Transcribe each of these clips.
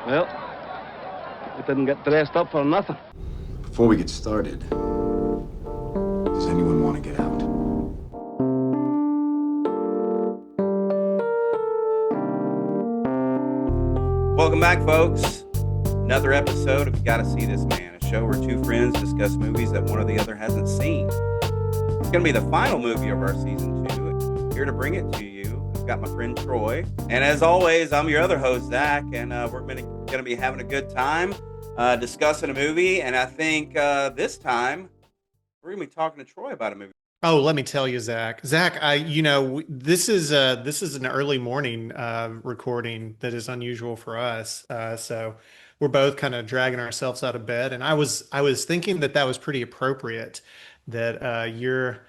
Well, it didn't get dressed up for nothing. Before we get started, does anyone want to get out? Welcome back, folks. Another episode of You Gotta See This Man, a show where two friends discuss movies that one or the other hasn't seen. It's going to be the final movie of our season 2. Here to bring it to you, I've got my friend Troy. And as always, I'm your other host, Zach, and we're going to be having a good time discussing a movie. And I think this time, we're going to be talking to Troy about a movie. Oh, let me tell you, Zach. Zach, this is an early morning recording that is unusual for us. So we're both kind of dragging ourselves out of bed, and I was thinking that was pretty appropriate that you're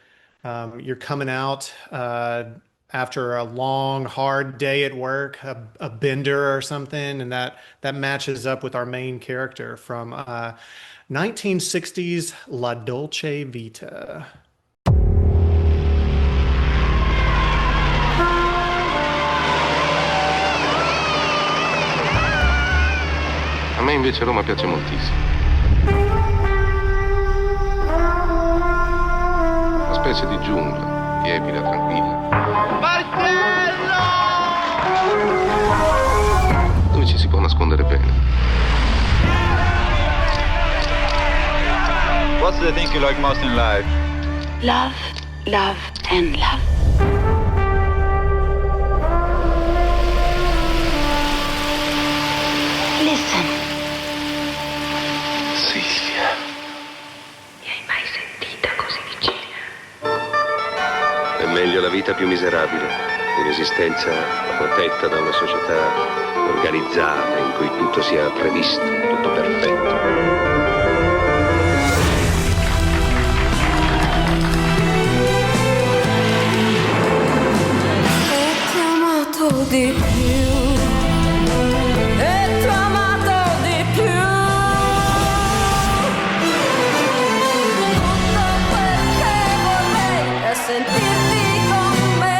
coming out after a long, hard day at work, a bender or something, and that matches up with our main character from 1960s La Dolce Vita. A me invece Roma piace moltissimo. Una specie di giungla, tiepida, tranquilla. Marcello! Dove ci si può nascondere bene. What's the thing you like most in life? Love, love, and love. Listen. Silvia. Mi hai mai sentita così vicina? È meglio la vita più miserabile di un'esistenza protetta da una società organizzata in cui tutto sia previsto, tutto perfetto. Di più, e ti ho amato di più. Tutto quel che vorrei è sentirti con me.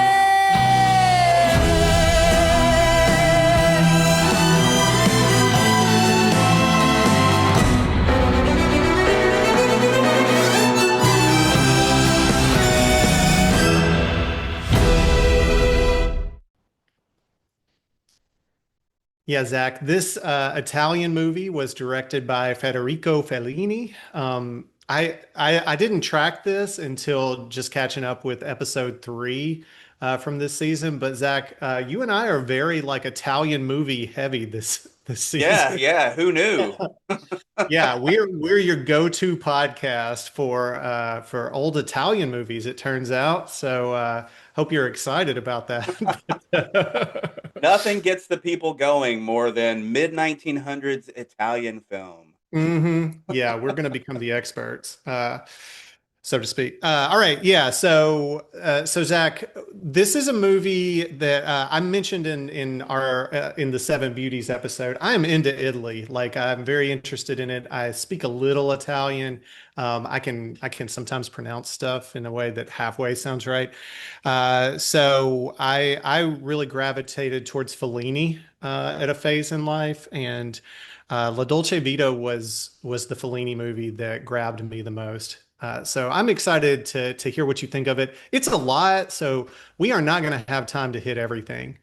Yeah, Zach, this Italian movie was directed by Federico Fellini. I didn't track this until just catching up with episode 3 from this season. But Zach, you and I are very like Italian movie heavy this season. Yeah, who knew? Yeah, we're your go-to podcast for old Italian movies, it turns out. So hope you're excited about that. Nothing gets the people going more than mid-1900s Italian film. Yeah, we're going to become the experts, so to speak. All right, yeah. So Zach, this is a movie that I mentioned in our in the Seven Beauties episode. I am into Italy. Like I'm very interested in it. I speak a little Italian. I can sometimes pronounce stuff in a way that halfway sounds right. So I really gravitated towards Fellini at a phase in life, and La Dolce Vita was the Fellini movie that grabbed me the most. So I'm excited to hear what you think of it. It's a lot, so we are not going to have time to hit everything.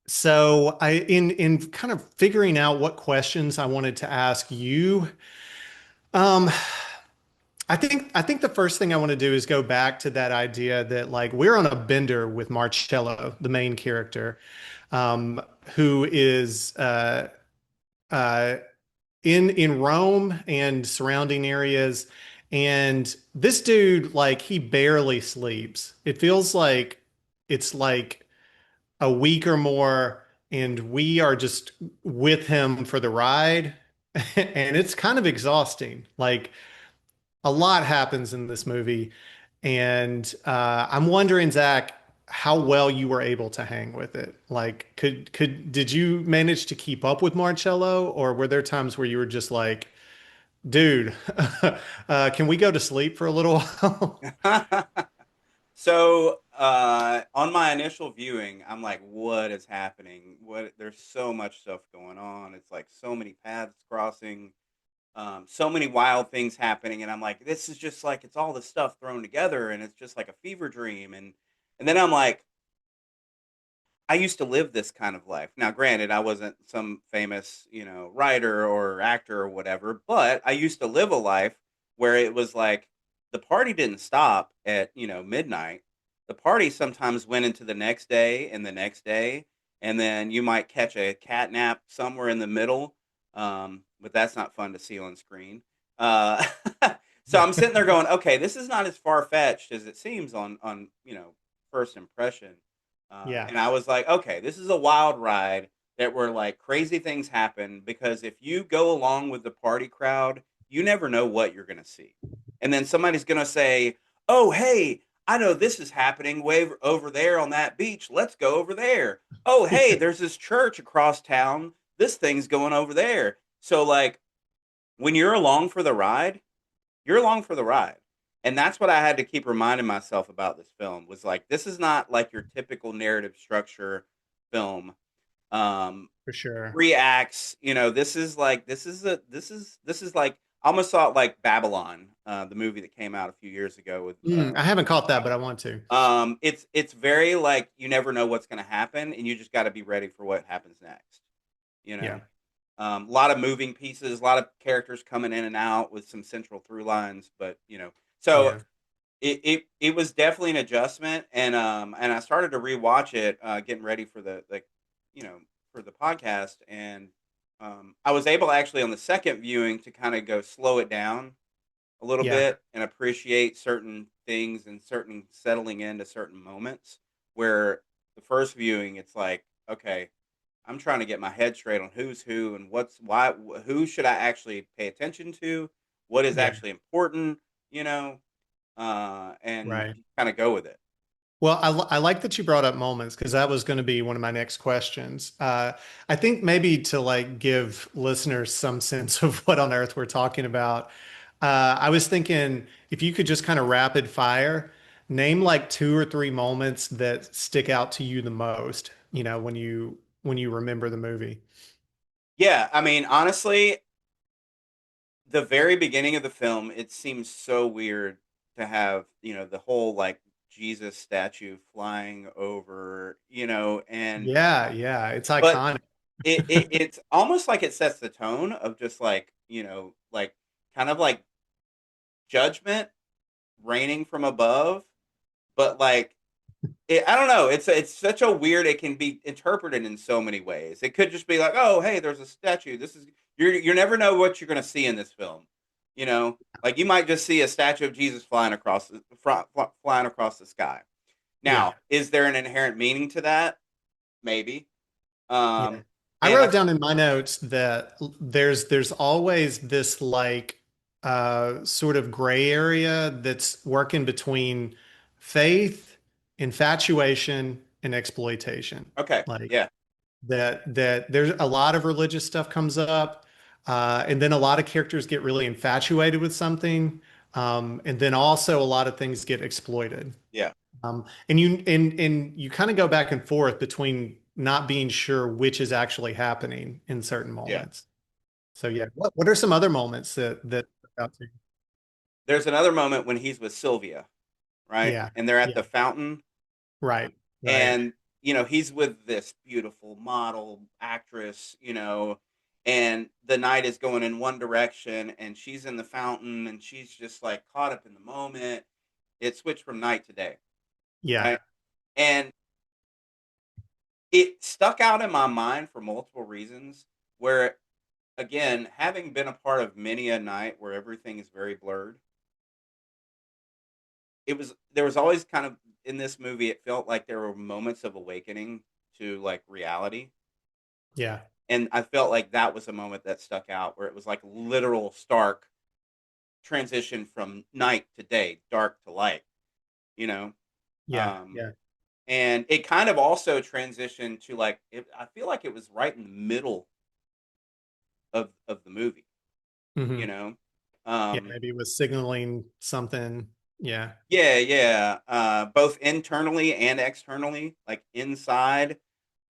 So in kind of figuring out what questions I wanted to ask you, I think the first thing I want to do is go back to that idea that like we're on a bender with Marcello, the main character, who is in Rome and surrounding areas, and this dude like he barely sleeps. It feels like it's like a week or more, and we are just with him for the ride, and it's kind of exhausting. Like a lot happens in this movie, and I'm wondering, Zach, how well you were able to hang with it. Like, did you manage to keep up with Marcello, or were there times where you were just like, dude, can we go to sleep for a little while? So On my initial viewing, I'm like, what is happening? There's so much stuff going on. It's like so many paths crossing, so many wild things happening, and I'm like, this is just like it's all this stuff thrown together, and it's just like a fever dream. And then I'm like, I used to live this kind of life. Now, granted, I wasn't some famous, writer or actor or whatever, but I used to live a life where it was like the party didn't stop at, midnight. The party sometimes went into the next day and the next day, and then you might catch a cat nap somewhere in the middle. But that's not fun to see on screen. Uh, so I'm sitting there going, okay, this is not as far fetched as it seems on first impression. Yeah. And I was like, okay, this is a wild ride that where like crazy things happen because if you go along with the party crowd, you never know what you're going to see. And then somebody's going to say, oh, hey, I know this is happening way over there on that beach. Let's go over there. Oh, hey, there's this church across town. This thing's going over there. So, like, when you're along for the ride, you're along for the ride. And that's what I had to keep reminding myself about this film was like this is not like your typical narrative structure film. For sure. 3 acts, this is like I almost saw it like Babylon, the movie that came out a few years ago with I haven't caught that, but I want to. it's very like you never know what's going to happen and you just got to be ready for what happens next. You know. Yeah. A lot of moving pieces, a lot of characters coming in and out with some central through lines, but so Yeah. it was definitely an adjustment, and I started to rewatch it, getting ready for the you know for the podcast, and I was able actually on the second viewing to kind of go slow it down a little Yeah. bit and appreciate certain things and certain settling into certain moments where the first viewing it's like okay I'm trying to get my head straight on who's who and what's why who should I actually pay attention to what is Yeah. actually important you know and Right. kind of go with it. Well, I like that you brought up moments because that was going to be one of my next questions. I think maybe to like give listeners some sense of what on earth we're talking about. I was thinking if you could just kind of rapid fire, name like 2 or 3 moments that stick out to you the most, when you remember the movie. Yeah, I mean honestly the very beginning of the film it seems so weird to have the whole like Jesus statue flying over and Yeah, yeah, it's but iconic. it's almost like it sets the tone of just like like kind of like judgment raining from above but like I don't know it's such a weird it can be interpreted in so many ways it could just be like oh hey there's a statue this is you never know what you're going to see in this film like you might just see a statue of Jesus flying across the sky Yeah, now is there an inherent meaning to that maybe yeah. um I and wrote down in my notes that there's always this like sort of gray area that's working between faith, infatuation, and exploitation. okay Like yeah that there's a lot of religious stuff comes up, and then a lot of characters get really infatuated with something, and then also a lot of things get exploited. yeah And you kind of go back and forth between not being sure which is actually happening in certain yeah moments. So yeah, what are some other moments that out to you? there's another moment when he's with Sylvia right Yeah, and they're at yeah, the fountain right, right, and he's with this beautiful model actress and the night is going in one direction and she's in the fountain and she's just like caught up in the moment it switched from night to day yeah, right and it stuck out in my mind for multiple reasons where again having been a part of many a night where everything is very blurred there was always kind of in this movie it felt like there were moments of awakening to like reality yeah, and I felt like that was a moment that stuck out where it was like literal stark transition from night to day dark to light you know yeah, um yeah. and it kind of also transitioned to like I feel like it was right in the middle of the movie you Hmm. know Yeah, um maybe it was signaling something. Yeah. Yeah, yeah. Both internally and externally, like inside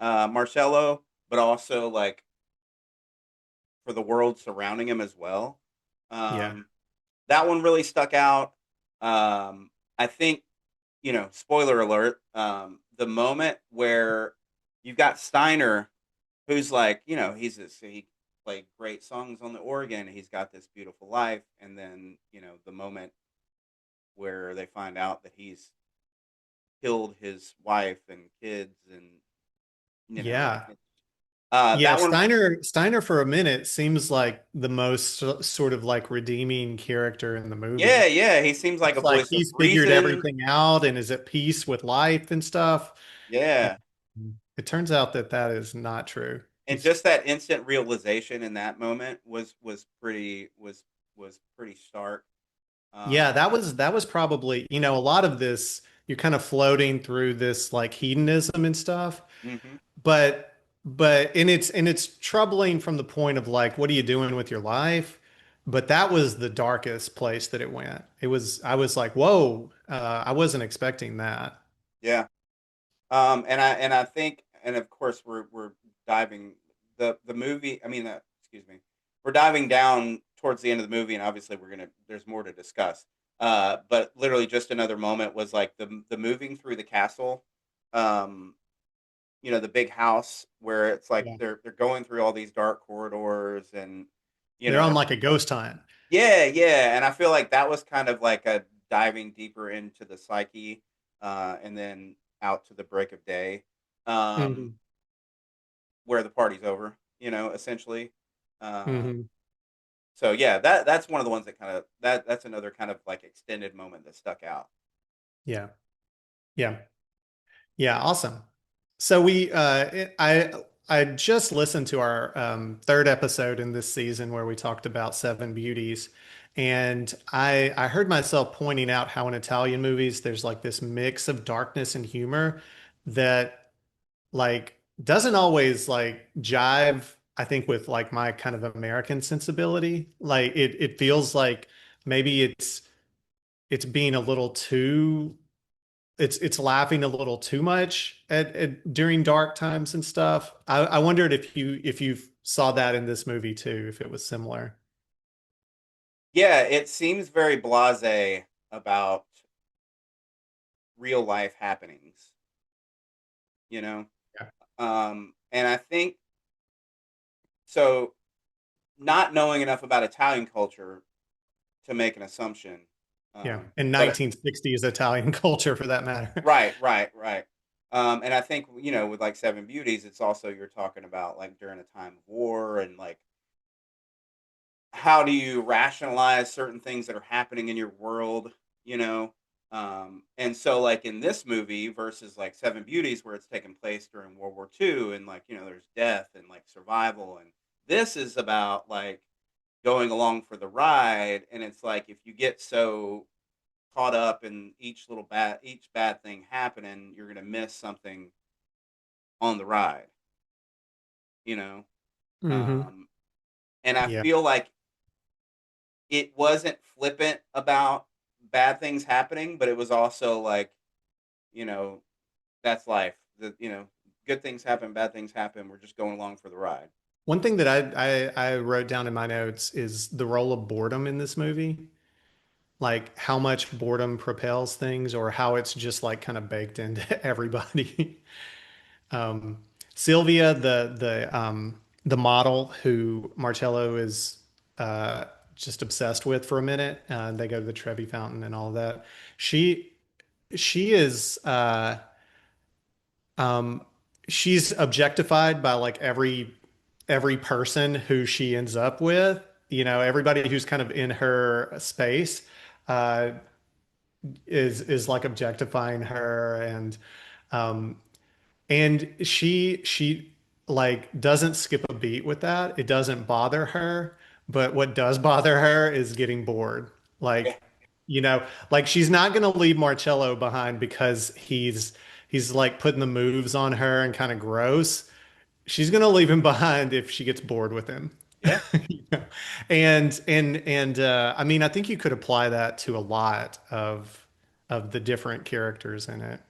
Marcello, but also like for the world surrounding him as well. Yeah. Um, that one really stuck out. I think, spoiler alert, the moment where you've got Steiner, who's like, he played great songs on the organ, he's got this beautiful life, and then, the moment where they find out that he's killed his wife and kids, and Yeah. Yeah, that one, Steiner for a minute seems like the most sort of like redeeming character in the yeah, movie. yeah, he seems like a It's like voice of he's figured reason. everything out and is at peace with life and stuff. And Yeah. it turns out that that is not true. And just that instant realization in that moment was pretty stark. Yeah, Um, that was probably, a lot of this, you're kind of floating through this like hedonism and stuff. mhm. But and it's troubling from the point of like, what are you doing with your life? But that was the darkest place that it went. I was like, whoa, I wasn't expecting that. Yeah. And I think, and of course we're diving the movie. I mean, excuse me, we're diving down towards the end of the movie, and obviously there's more to discuss. But literally, just another moment was like the moving through the castle. Um, the big house where it's like Yeah. they're going through all these dark corridors, and you They're know, on like a ghost hunt. yeah, yeah, and I feel like that was kind of like a diving deeper into the psyche, and then out to the break of day, um, Hmm. where the party's over, essentially. Uh, Hmm. so yeah, that's one of the ones that that's another kind of like extended moment that stuck out. Yeah. Yeah. Yeah, awesome. So I just listened to our third episode in this season where we talked about Seven Beauties, and I heard myself pointing out how in Italian movies there's like this mix of darkness and humor that like doesn't always like jive, I think, with like my kind of American sensibility. Like it feels like maybe it's being a little too it's laughing a little too much during dark times and stuff. I wondered if you saw that in this movie too, if it was similar. Yeah, it seems very blasé about real life happenings, you know. Yeah. And I think so. Not knowing enough about Italian culture to make an assumption, Yeah. In but 1960s Italian culture for that matter. right, right, right. And I think with like Seven Beauties, it's also you're talking about like during a time of war, and like how do you rationalize certain things that are happening in your world, you know? And so like in this movie versus like Seven Beauties, where it's taking place during World War II, and like there's death and like survival, and this is about like going along for the ride, and it's like if you get so caught up in each bad thing happening, you're gonna miss something on the ride, you know. Hmm. Um, and I Yeah. feel like it wasn't flippant about bad things happening, but it was also like, you know, that's life. Good things happen, bad things happen. We're just going along for the ride. One thing that I wrote down in my notes is the role of boredom in this movie. Like how much boredom propels things or how it's just like kind of baked into everybody. Um, Sylvia, the model who Marcello is just obsessed with for a minute, they go to the Trevi Fountain and all of that. She she is um, she's objectified by like every person who she ends up with. Everybody who's kind of in her space uh, is like objectifying her um, and she like doesn't skip a beat with that. It doesn't bother her, but what does bother her is getting bored. Yeah, Like she's not gonna leave Marcello behind because he's like putting the moves on her and kind of gross. She's gonna leave him behind if she gets bored with him. Yeah. You know? I mean, I think you could apply that to a lot of the different characters in it.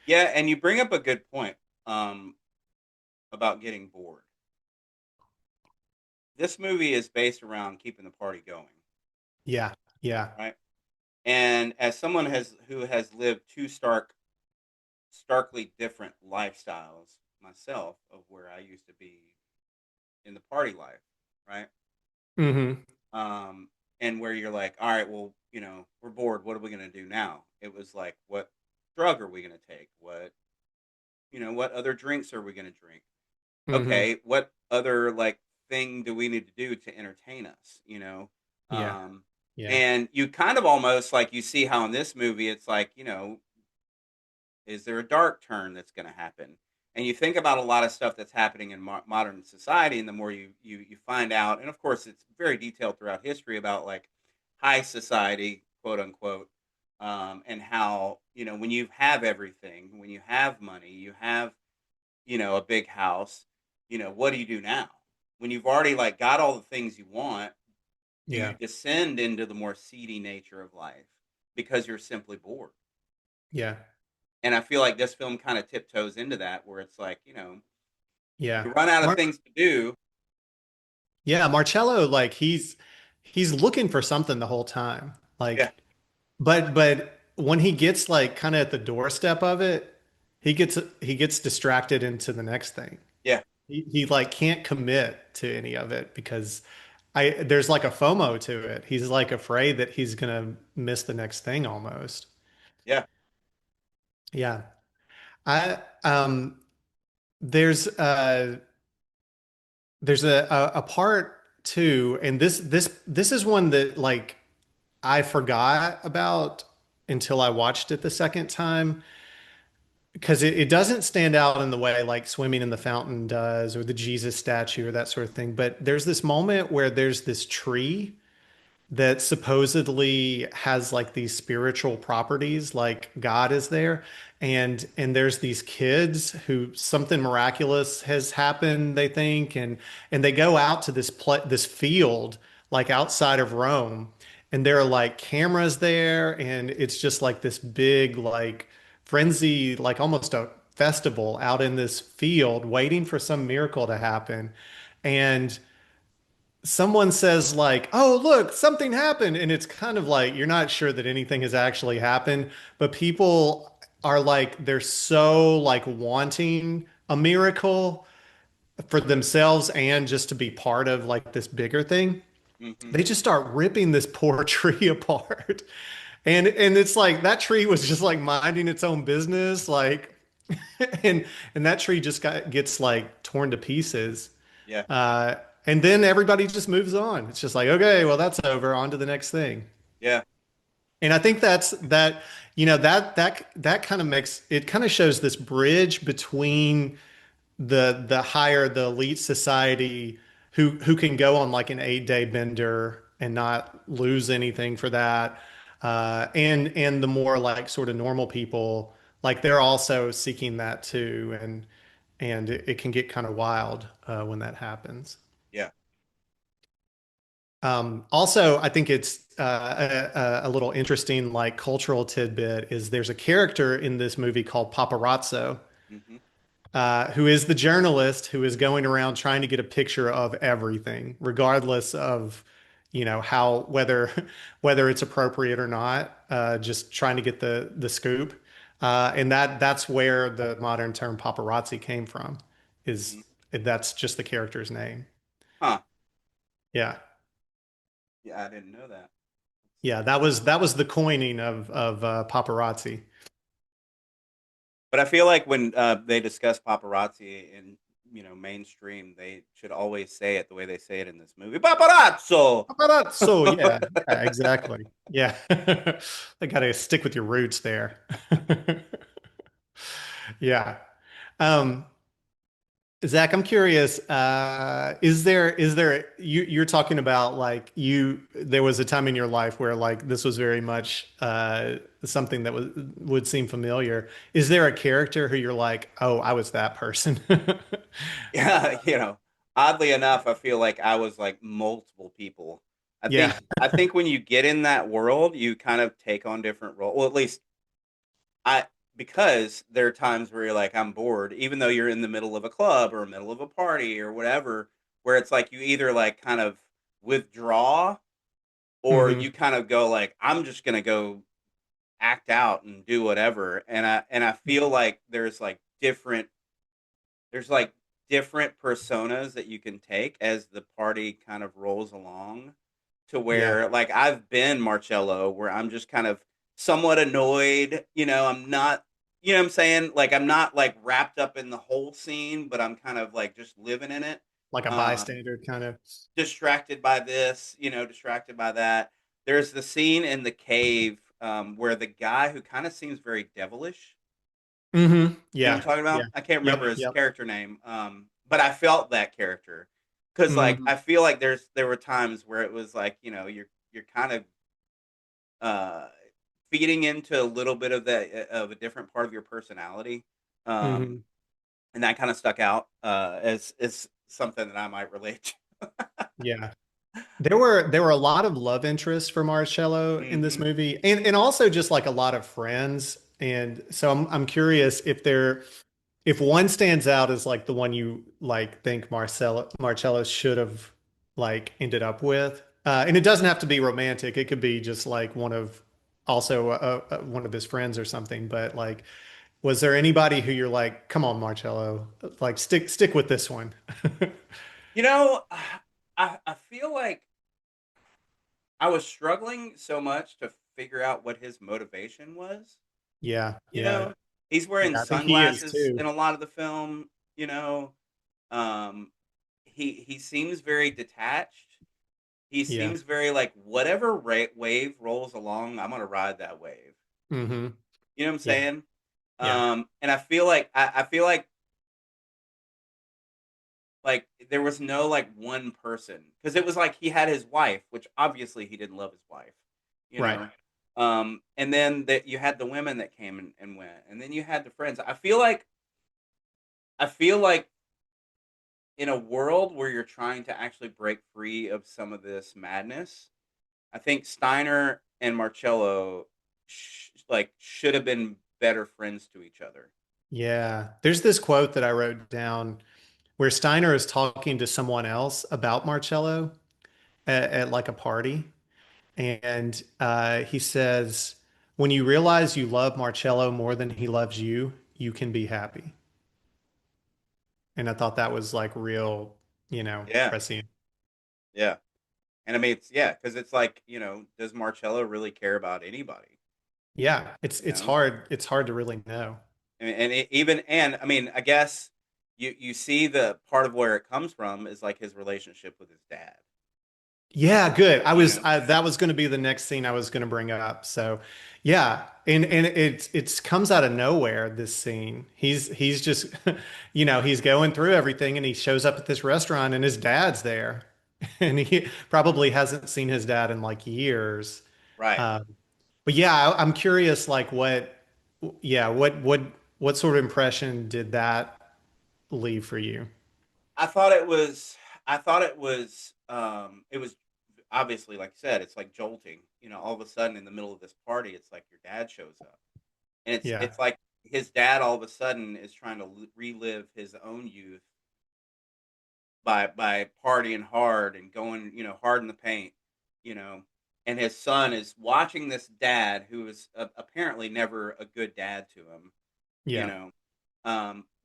Yeah, and you bring up a good point um, about getting bored. This movie is based around keeping the party going, Yeah, yeah, right? And as someone who has lived two starkly different lifestyles myself of where I used to be in the party life, right? hmm Um, and where you're like, all right, well, we're bored. What are we gonna do now? It was like, what drug are we gonna take? What other drinks are we gonna drink? hmm Okay, what other like thing do we need to do to entertain us? yeah, Um, yeah, and you kind of almost like you see how in this movie it's like, is there a dark turn that's going to happen? And you think about a lot of stuff that's happening in modern society, and the more you find out, and of course it's very detailed throughout history about like high society, quote unquote, and how when you have everything, when you have money, you have a big house, what do you do now? When you've already like got all the things you want, do you yeah, descend into the more seedy nature of life because you're simply bored? yeah, And I feel like this film kind of tiptoes into that, where it's like, yeah. you run out of Mar things to do. yeah, Marcello, like he's looking for something the whole time. Yeah, Like, but when he gets like kind of at the doorstep of it, he gets distracted into the next thing. yeah, He like can't commit to any of it because I there's like a FOMO to it. He's like afraid that he's gonna miss the next thing almost. yeah. Yeah. I there's there's a part too, and this is one that like I forgot about until I watched it the second time because it doesn't stand out in the way like swimming in the fountain does or the Jesus statue or that sort of thing. But there's this moment where there's this tree that supposedly has like these spiritual properties, like God is there. And there's these kids who something miraculous has happened, they think, and they go out to this field like outside of Rome, and there are like cameras there, and it's just like this big like frenzy, like almost a festival out in this field waiting for some miracle to happen. And someone says like, "Oh, look, something happened." And it's kind of like you're not sure that anything has actually happened, but people are like they're so like wanting a miracle for themselves and just to be part of like this bigger thing. Hmm. They just start ripping this poor tree apart. And it's like that tree was just like minding its own business like and that tree just gets like torn to pieces. Yeah, Uh, and then everybody just moves on. It's just like, okay, well, that's over. On to the next thing. yeah, And I think that kind of makes it kind of shows this bridge between the higher, the elite society who can go on like an 8-day bender and not lose anything for that. And the more like sort of normal people, like they're also seeking that too. And it can get kind of wild when that happens. yeah. Also, I think it's a little interesting, like cultural tidbit is there's a character in this movie called Paparazzo, Hmm. who is the journalist who is going around trying to get a picture of everything, regardless of, how whether it's appropriate or not, just trying to get the scoop. And that's where the modern term paparazzi came from, is Hmm. that's just the character's name. Huh. Yeah. Yeah, I didn't know that. Yeah, that was the coining of paparazzi. But I feel like when they discuss paparazzi in mainstream, they should always say it the way they say it in this movie. Paparazzo. Paparazzo, yeah, yeah, exactly. Yeah, I got to stick with your roots there. Yeah. Um, Zach, I'm curious. Is there you're talking about like there was a time in your life where like this was very much something that would seem familiar. Is there a character who you're like, oh, I was that person? Yeah, Oddly enough, I feel like I was like multiple people. I Yeah. think I think when you get in that world, you kind of take on different roles. Well, at least I because there are times where you're like, I'm bored, even though you're in the middle of a club or middle of a party or whatever, where it's like you either like kind of withdraw or Hmm. you kind of go like, I'm just gonna go act out and do whatever. And I feel like there's like different personas that you can take as the party kind of rolls along to Yeah. where like I've been Marcello where I'm just kind of somewhat annoyed, I'm not, what I'm saying? Like I'm not like wrapped up in the whole scene, but I'm kind of like just living in it. Like a Um bystander kind of. Distracted by this, distracted by that. There's the scene in the cave where the guy who kind of seems very devilish, Hmm. you know what I'm Yeah. talking Yeah. about? I can't Yep. remember his Yep. character name, but I felt that character because, like, Hmm. I feel like there were times where it was like, you're kind of uh, feeding into a little bit of of a different part of your personality, um, Hmm. and that kind of stuck out as something that I might relate Yeah. There were a lot of love interests for Marcello to. in this Hmm. movie, and also just like a lot of friends. And so I'm curious if one stands out as like the one you like think Marcello should have like ended up with. And it doesn't have to be romantic. It could be just like one of his friends or something. But like, was there anybody who you're like, come on, Marcello, like stick with this one? You know, I feel like I was struggling so much to figure out what his motivation was. Yeah, You yeah, know, he's wearing yeah. I think he is sunglasses too. in a lot of the film, you know. Um he seems very detached. He Yeah. seems very like whatever wave rolls along, I'm going to ride that wave. Hmm. You know what I'm Yeah, saying? yeah, And I feel like I feel like there was no like one person because it was like he had his wife, which obviously he didn't love his wife, you right. know. And then that you had the women that came and went, and then you had the friends. I feel like in a world where you're trying to actually break free of some of this madness, I think Steiner and Marcello should have been better friends to each other. Yeah. There's this quote that I wrote down where Steiner is talking to someone else about Marcello at like a party. And he says, when you realize you love Marcello more than he loves you, you can be happy. And I thought that was like real, Yeah, prescient. yeah. And I mean, because it's like, does Marcello really care about anybody? Yeah. It's You it's know, hard. It's hard to really know. and I mean, I guess you see the part of where it comes from is like his relationship with his dad. Yeah, good. You know, That was going to be the next scene I was going to bring up. So, yeah, and it's comes out of nowhere, this scene. He's just he's going through everything and he shows up at this restaurant and his dad's there. And he probably hasn't seen his dad in like years. right? Um, but yeah, I'm curious like yeah, what sort of impression did that leave for you? I thought it was. I thought it was. It was obviously, like you said, it's like jolting. All of a sudden in the middle of this party, it's like your dad shows up, and it's Yeah. it's like his dad all of a sudden is trying to relive his own youth by partying hard and going, hard in the paint, you know. And his son is watching this dad who is apparently never a good dad to him, you Yeah. know,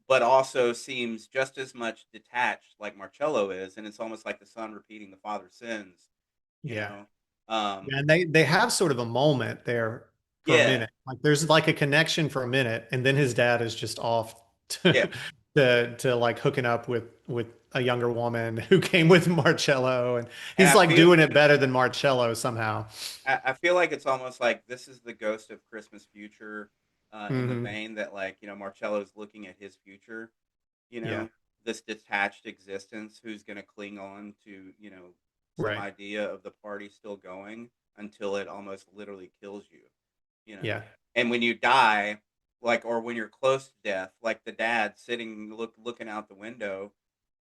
but also seems just as much detached like Marcello is, and it's almost like the son repeating the father's sins, you Yeah. know. Um, Yeah, and they have sort of a moment there for a yeah, minute. Like there's like a connection for a minute, and then his dad is just off yeah, to to like hooking up with a younger woman who came with Marcello, and and he's like doing it better than Marcello somehow. I feel like it's almost like this is the ghost of Christmas future, in the Hmm. vein that like Marcello's looking at his future, you Yeah, know, this detached existence who's going to cling on to some right. idea of the party still going until it almost literally kills you, you know, Yeah, and when you die, like or when you're close to death, like the dad sitting looking out the window,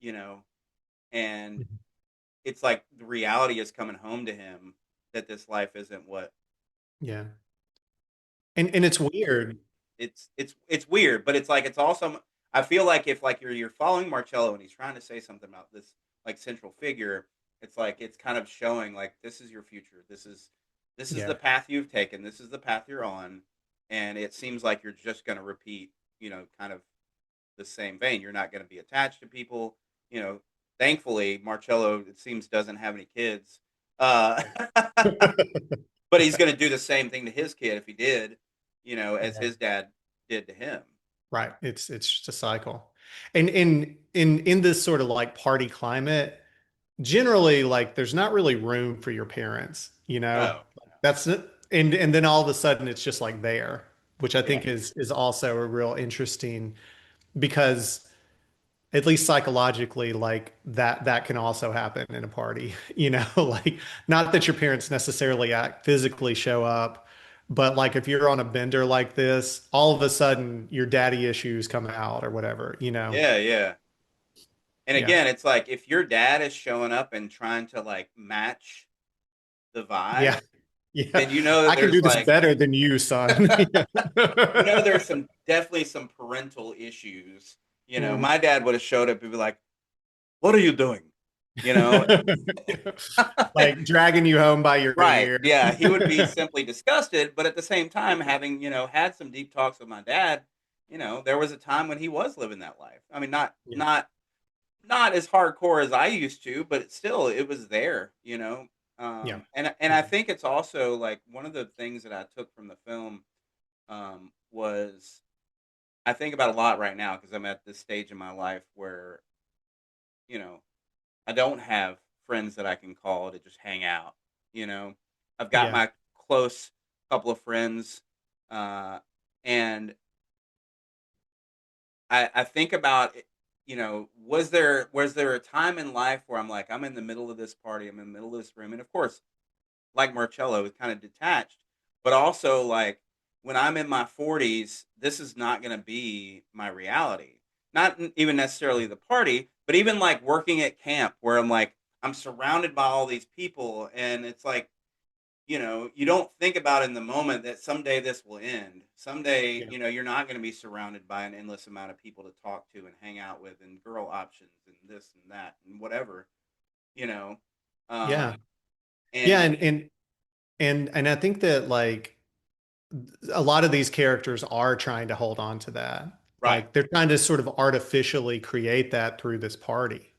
you know, and it's like the reality is coming home to him that this life isn't what Yeah. And it's weird. it's weird, but it's like it's also I feel like if like you're following Marcello and he's trying to say something about this like central figure, it's like it's kind of showing like this is your future. This is the Yeah. path you've taken. This is the path you're on, and it seems like you're just going to repeat, kind of the same vein. You're not going to be attached to people, you know. Thankfully, Marcello it seems doesn't have any kids. Uh but he's going to do the same thing to his kid if he did, as Yeah. his dad did to him. Right. It's just a cycle. And in this sort of like party climate, generally like there's not really room for your parents, you know. No, That's it. And then all of a sudden it's just like there, which I yeah, think is also a real interesting because at least psychologically, like that can also happen in a party, you know, like not that your parents necessarily act physically show up, but like if you're on a bender like this, all of a sudden your daddy issues come out or whatever, you know. yeah, yeah. And Yeah. again, it's like if your dad is showing up and trying to like match the Yeah. vibe, Yeah. then you know that I can there's do this like better than you, son. there's some definitely some parental issues. Mhm. My dad would have showed up and be like, "What are you doing?" You know, Like dragging you home by your right? ear. Yeah, he would be simply disgusted, but at the same time, having had some deep talks with my dad, there was a time when he was living that life. I mean, not Yeah. not not as hardcore as I used to, but still, it was there. Yeah. And I think it's also like one of the things that I took from the film was I think about a lot right now because I'm at this stage in my life where you know I don't have friends that I can call to just hang out. You know, I've got Yeah. my close couple of friends, uh, and I think about was there a time in life where I'm like I'm in the middle of this party, I'm in the middle of this room, and of course, like Marcello, is kind of detached, but also like when I'm in my 40s, this is not going to be my reality. Not even necessarily the party, but even like working at camp where I'm like I'm surrounded by all these people, and it's like you don't think about in the moment that someday this will end. Someday, Yeah. you're not going to be surrounded by an endless amount of people to talk to and hang out with and girl options and this and that and whatever, you know. Yeah. Um Yeah. and And I think that like a lot of these characters are trying to hold on to that. right. Like they're trying to sort of artificially create that through this party.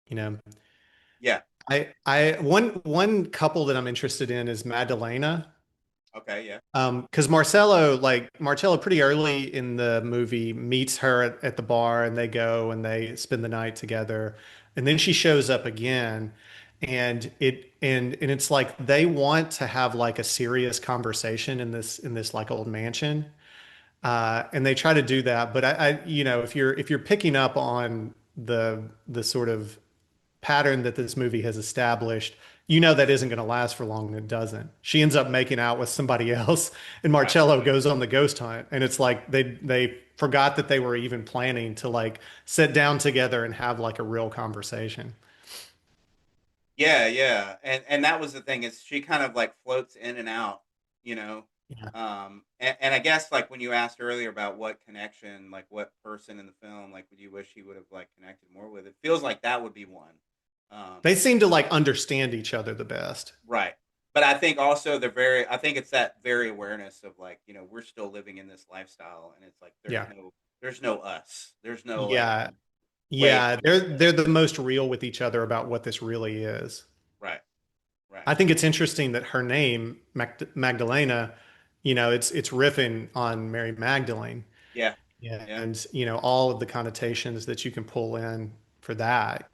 You know, Yeah. one couple that I'm interested in is Magdalena. Okay, yeah. Because Marcello pretty early in the movie meets her at the bar and they go and they spend the night together. And then she shows up again and it's like they want to have like a serious conversation in this like old mansion. And they try to do that. But if you're picking up on the sort of pattern that this movie has established, you know that isn't going to last for long, and it doesn't. She ends up making out with somebody else, and Right. Marcello goes on the ghost hunt, and it's like they forgot that they were even planning to like sit down together and have like a real conversation. Yeah, yeah. And that was the thing is she kind of like floats in and out, you know. Yeah. And I guess like when you asked earlier about what connection, like what person in the film, like would you wish he would have like connected more with? It feels like that would be one. They seem to like understand each other the best. Right. But I think also I think it's that very awareness of like, we're still living in this lifestyle and it's like Yeah. there's no us. There's no like Yeah. way Yeah, they're the most real with each other about what this really is. right. Right. I think it's interesting that her name, Magdalena, it's riffing on Mary Magdalene. Yeah. Yeah. Yeah. And, all of the connotations that you can pull in for that.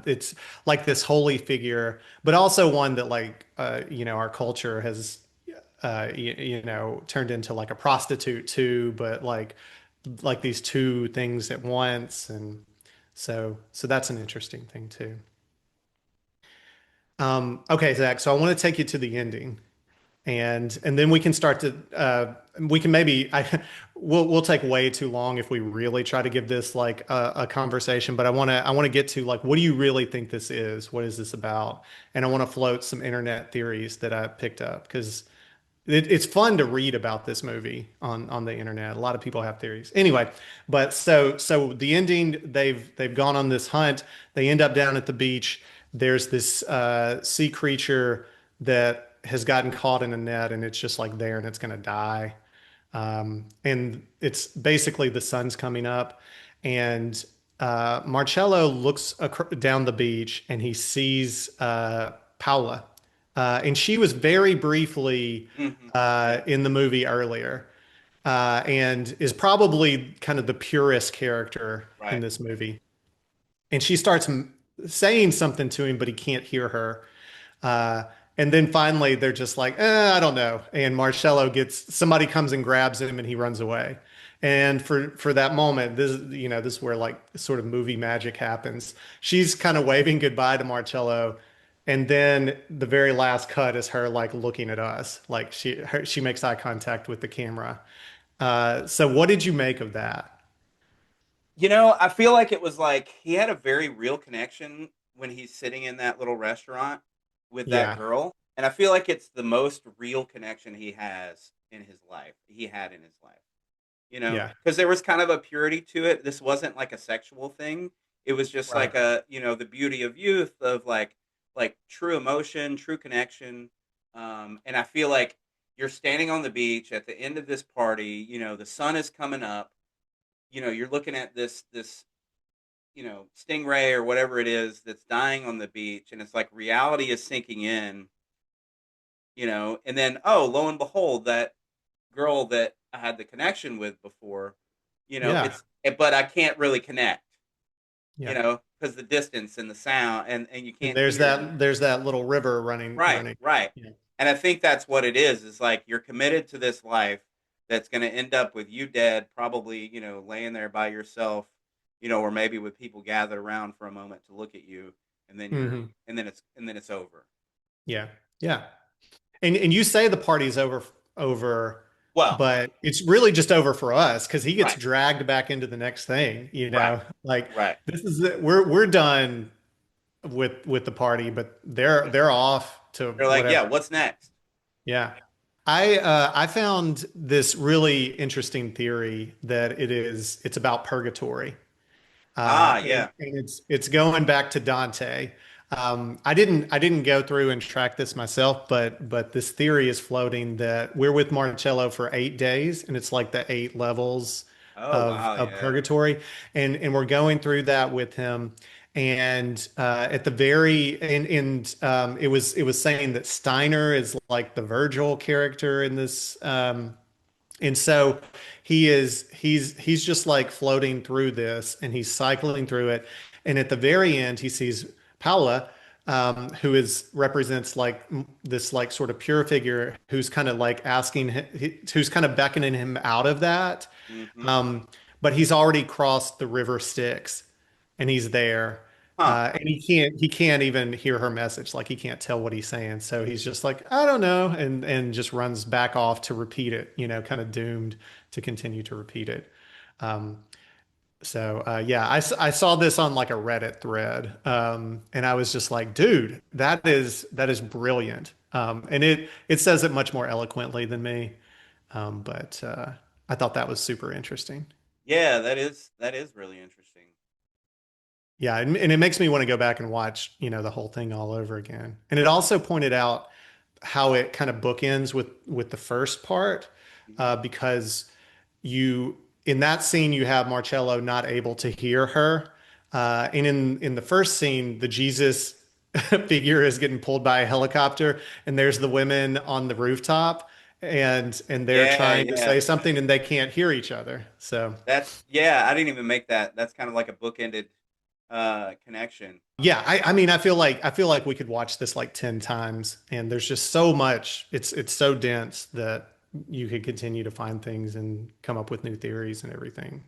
It's like this holy figure, but also one that like, our culture has, turned into like a prostitute too, but like these two things at once. And so that's an interesting thing too. Okay, Zach, so I want to take you to the ending. and then we can start to we can maybe we'll take way too long if we really try to give this like a conversation, but I want to get to like, what do you really think this is? What is this about? And I want to float some internet theories that I picked up because it's fun to read about this movie on the internet. A lot of people have theories. Anyway, but so the ending, they've gone on this hunt. They end up down at the beach. There's this sea creature that has gotten caught in a net, and it's just like there, and it's going to die. And it's basically the sun's coming up, and Marcello looks down the beach, and he sees Paula. And she was very briefly in the movie earlier, and is probably kind of the purest character in Right. this movie. And she starts saying something to him, but he can't hear her. Uh, and then finally, they're just like, I don't know. And Marcello somebody comes and grabs him, and he runs away. And for that moment, this is where like sort of movie magic happens. She's kind of waving goodbye to Marcello, and then the very last cut is her like looking at us, like she makes eye contact with the camera. So what did you make of that? I feel like it was like he had a very real connection when he's sitting in that little restaurant with that Yeah, girl. And I feel like it's the most real connection he has in his life. He had in his life. yeah, Because there was kind of a purity to it. This wasn't like a sexual thing. It was just right. like the beauty of youth, of like true emotion, true connection. And I feel like you're standing on the beach at the end of this party. The sun is coming up. You're looking at this stingray or whatever it is that's dying on the beach, and it's like reality is sinking in. And then, oh, lo and behold, that girl that I had the connection with before, Yeah, but I can't really connect, yeah. because the distance and the sound, and you And can't hear me. there's that little river running Right, running. right. Yeah. And I think that's what it is like you're committed to this life that's going to end up with you dead, probably, laying there by yourself, or maybe with people gathered around for a moment to look at you, and then Hmm. and then it's over. Yeah, yeah. And you say the party's over, Well, but it's really just over for us because he gets right, dragged back into the next thing, right, Like right. this is it. We're done with the party, but they're off to They're like, yeah, whatever. what's next? Yeah. I found this really interesting theory that it's about purgatory. Ah, And yeah. it's going back to Dante. I didn't go through and track this myself, but this theory is floating that we're with Marcello for 8 days, and it's like the 8 levels Oh, of wow, of yeah. purgatory, and we're going through that with him. And at the very and it was saying that Steiner is like the Virgil character in this. And so he's just like floating through this, and he's cycling through it. And at the very end, he sees Paula, who is represents like this like sort of pure figure who's kind of like who's kind of beckoning him out of that. Hmm. But he's already crossed the river Styx, and he's there. Huh. And he can't even hear her message. Like he can't tell what he's saying. So he's just like, I don't know, and just runs back off to repeat it, kind of doomed to continue to repeat it. Um, yeah, I saw this on like a Reddit thread. And I was just like, dude, that is brilliant. And it says it much more eloquently than me. But I thought that was super interesting. Yeah, that is really interesting. Yeah, and it makes me want to go back and watch, the whole thing all over again. And it also pointed out how it kind of bookends with the first part, Hmm. because you in that scene you have Marcello not able to hear her, and in the first scene the Jesus figure is getting pulled by a helicopter, and there's the women on the rooftop, and they're Yeah, trying to yeah. say something and they can't hear each other. So. Yeah, I didn't even make that. That's kind of like a bookended connection. Yeah, I mean, I feel like we could watch this like 10 times, and there's just so much. It's so dense that you could continue to find things and come up with new theories and everything.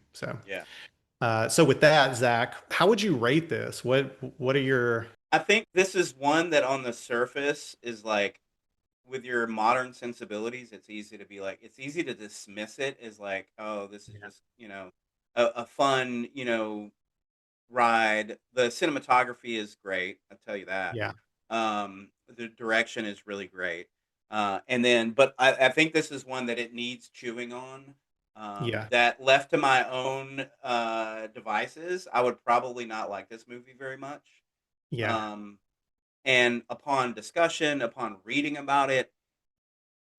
Yeah. So with that, Zach, how would you rate this? What are your? I think this is one that on the surface is like with your modern sensibilities, it's easy to be like, it's easy to dismiss it as like, oh, this is Yeah. just, a fun, ride. The cinematography is great. I'll tell you that. Yeah. The direction is really great. And then, but I think this is one that it needs chewing on. Yeah. That left to my own devices, I would probably not like this movie very much. Yeah. Um, and upon discussion, upon reading about it,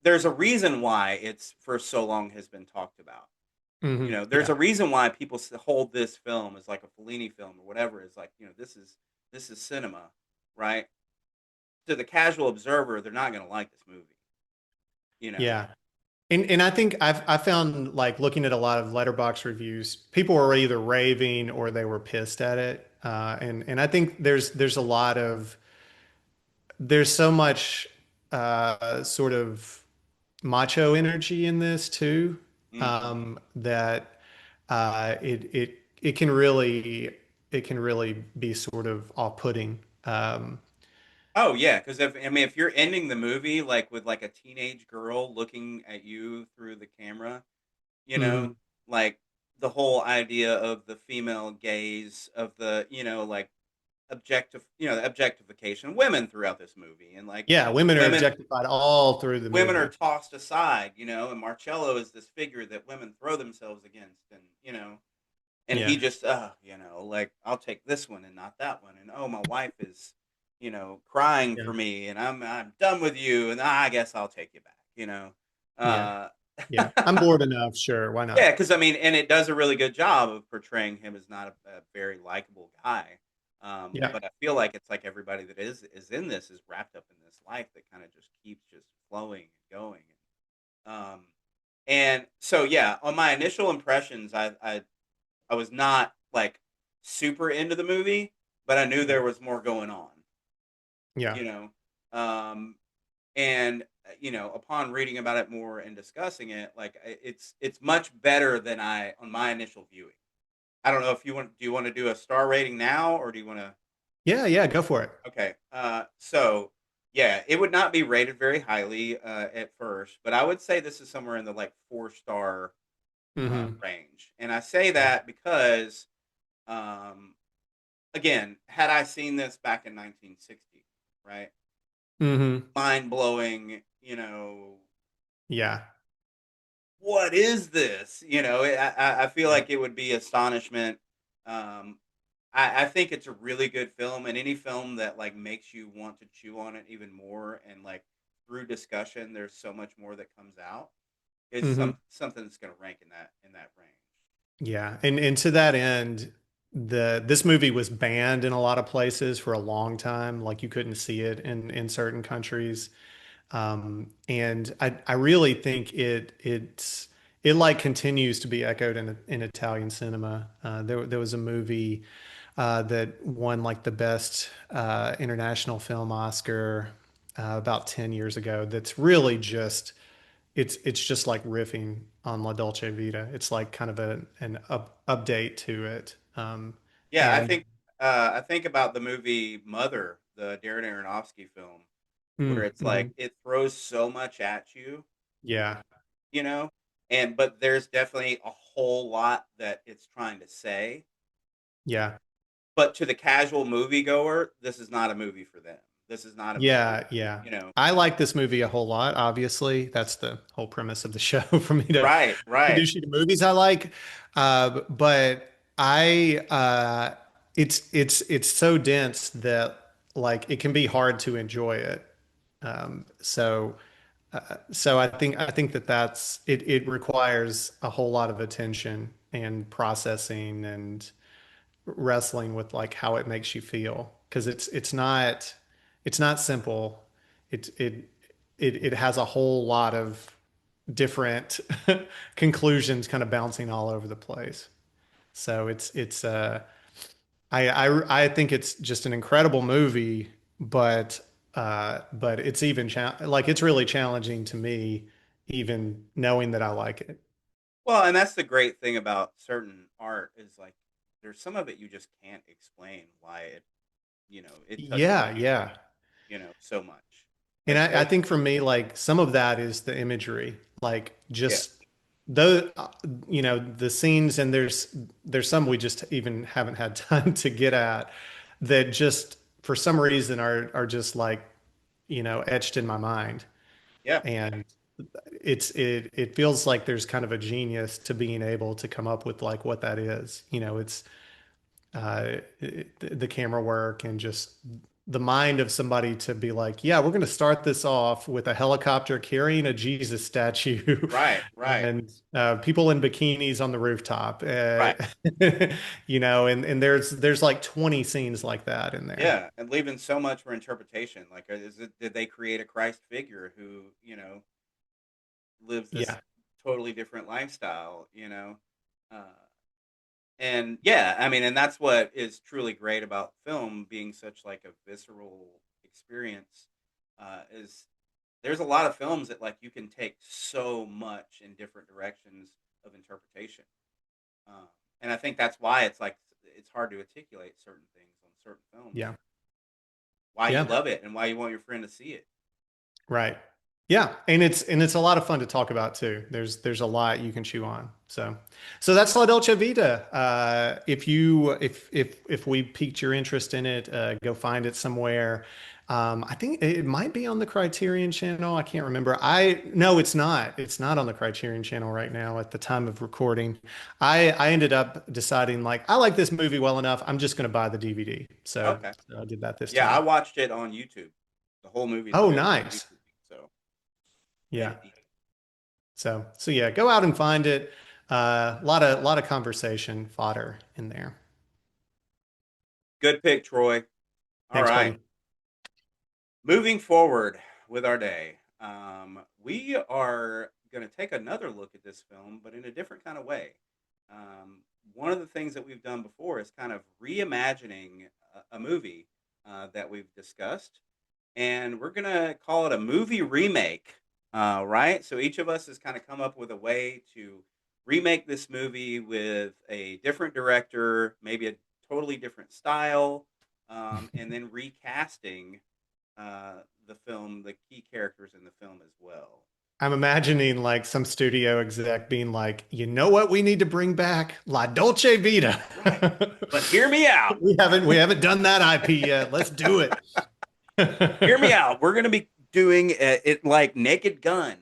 there's a reason why it's for so long has been talked about. There's Yeah. a reason why people hold this film as like a Fellini film or whatever. Is like, this is cinema, right? To the casual observer, they're not going to like this movie. You know, Yeah. And I think I found like looking at a lot of letterbox reviews, people were either raving or they were pissed at it. And I think there's a lot of there's so much sort of macho energy in this too, hmm that it can really be sort of off-putting. Oh yeah, because if you're ending the movie like with like a teenage girl looking at you through the camera, you know, Mhm. like the whole idea of the female gaze of the like the objectification of women throughout this movie, and like Yeah, women are women objectified all through the women are movie. tossed aside, and Marcello is this figure that women throw themselves against, and and he Yeah, just like, I'll take this one and not that one, and oh, my wife is crying yeah, for me, and I'm done with you, and I guess I'll take you back, yeah, uh yeah. I'm bored enough. Sure, why yeah, not? because I mean, and it does a really good job of portraying him as not a very likable guy. Yeah, But I feel like it's like everybody that is in this is wrapped up in this life that kind of just keeps just flowing and going. Um, and so yeah, on my initial impressions, I was not like super into the movie, but I knew there was more going on. yeah, You know, um, and upon reading about it more and discussing it, like, it's much better than I on my initial viewing. I don't know if you want to do a star rating now, or do you want to? yeah, yeah. Go for it. Okay. So yeah, it would not be rated very highly at first, but I would say this is somewhere in the like 4-star Hmm. range. And I say Yeah. that because, um, again, had I seen this back in 1960, right? Hmm. Mind blowing, Yeah. what is this? I feel Yeah. like it would be astonishment. Um, I think it's a really good film, and any film that like makes you want to chew on it even more, and like through discussion, there's so much more that comes out. Is Hmm. something that's going to rank in that range. Yeah. And to that end, this movie was banned in a lot of places for a long time. Like you couldn't see it in certain countries. And I really think it like continues to be echoed in Italian cinema. There was a movie that won like the best international film Oscar about 10 years ago. That's really just it's just like riffing on La Dolce Vita. It's like kind of an update to it. Yeah, And I think about the movie Mother, the Darren Aronofsky film, where it's like mhm. it throws so much at you, Yeah, you know, and but there's definitely a whole lot that it's trying to say. yeah. But to the casual moviegoer, this is not a movie for them. This is not a movie, Yeah, yeah. you know. I like this movie a whole lot, obviously. That's the whole premise of the show for me to Right, right. introduce you to movies I like. But I it's so dense that like it can be hard to enjoy it. So so I think that it requires a whole lot of attention and processing and wrestling with like how it makes you feel because it's not simple. It has a whole lot of different conclusions kind of bouncing all over the place. So it's I think it's just an incredible movie, but it's even like it's really challenging to me even knowing that I like it. Well, and that's the great thing about certain art is like there's some of it you just can't explain why it touches Yeah, you, yeah. so much. And Like I those, think for me, like some of that is the imagery, like yeah, just those, the scenes, and there's some we just even haven't had time to get at that just for some reason are just like, etched in my mind. yeah, And it feels like there's kind of a genius to being able to come up with like what that is. It's the camera work and just the mind of somebody to be like, yeah, we're going to start this off with a helicopter carrying a Jesus statue right, right, and people in bikinis on the rooftop, right. and there's like 20 scenes like that in there. Yeah, and leaving so much for interpretation. Like, did they create a Christ figure who lives this Yeah. totally different lifestyle? Uh, and yeah, I mean, and that's what is truly great about film being such like a visceral experience. Is there's a lot of films that like you can take so much in different directions of interpretation. Um, and I think that's why it's like it's hard to articulate certain things on certain films, Yeah. why you Yeah. love it and why you want your friend to see it. Right. Yeah, and it's a lot of fun to talk about too. There's a lot you can chew on. So that's La Dolce Vita. If we piqued your interest in it, go find it somewhere. I think it might be on the Criterion Channel. I can't remember. I No, it's not. It's not on the Criterion Channel right now at the time of recording. I ended up deciding like I like this movie well enough. I'm just going to buy the DVD. Okay. So I did that this Yeah, I time. watched it on YouTube. The whole movie is Oh, available on nice. YouTube. So Yeah. hey, So yeah, go out and find it. A lot of conversation fodder in there. good pick, Troy. All Thanks, right. buddy. Moving forward with our day, we are going to take another look at this film, but in a different kind of way. One of the things that we've done before is kind of reimagining a movie that we've discussed, and we're going to call it a movie remake, right? So each of us has kind of come up with a way to remake this movie with a different director, maybe a totally different style, and then recasting the film, the key characters in the film as well. I'm imagining like some studio exec being like, you know what we need to bring back? La Dolce Vita. Right. But hear me out. We haven't done that IP yet. Let's do it. Hear me out. We're going to be doing it like Naked Gun.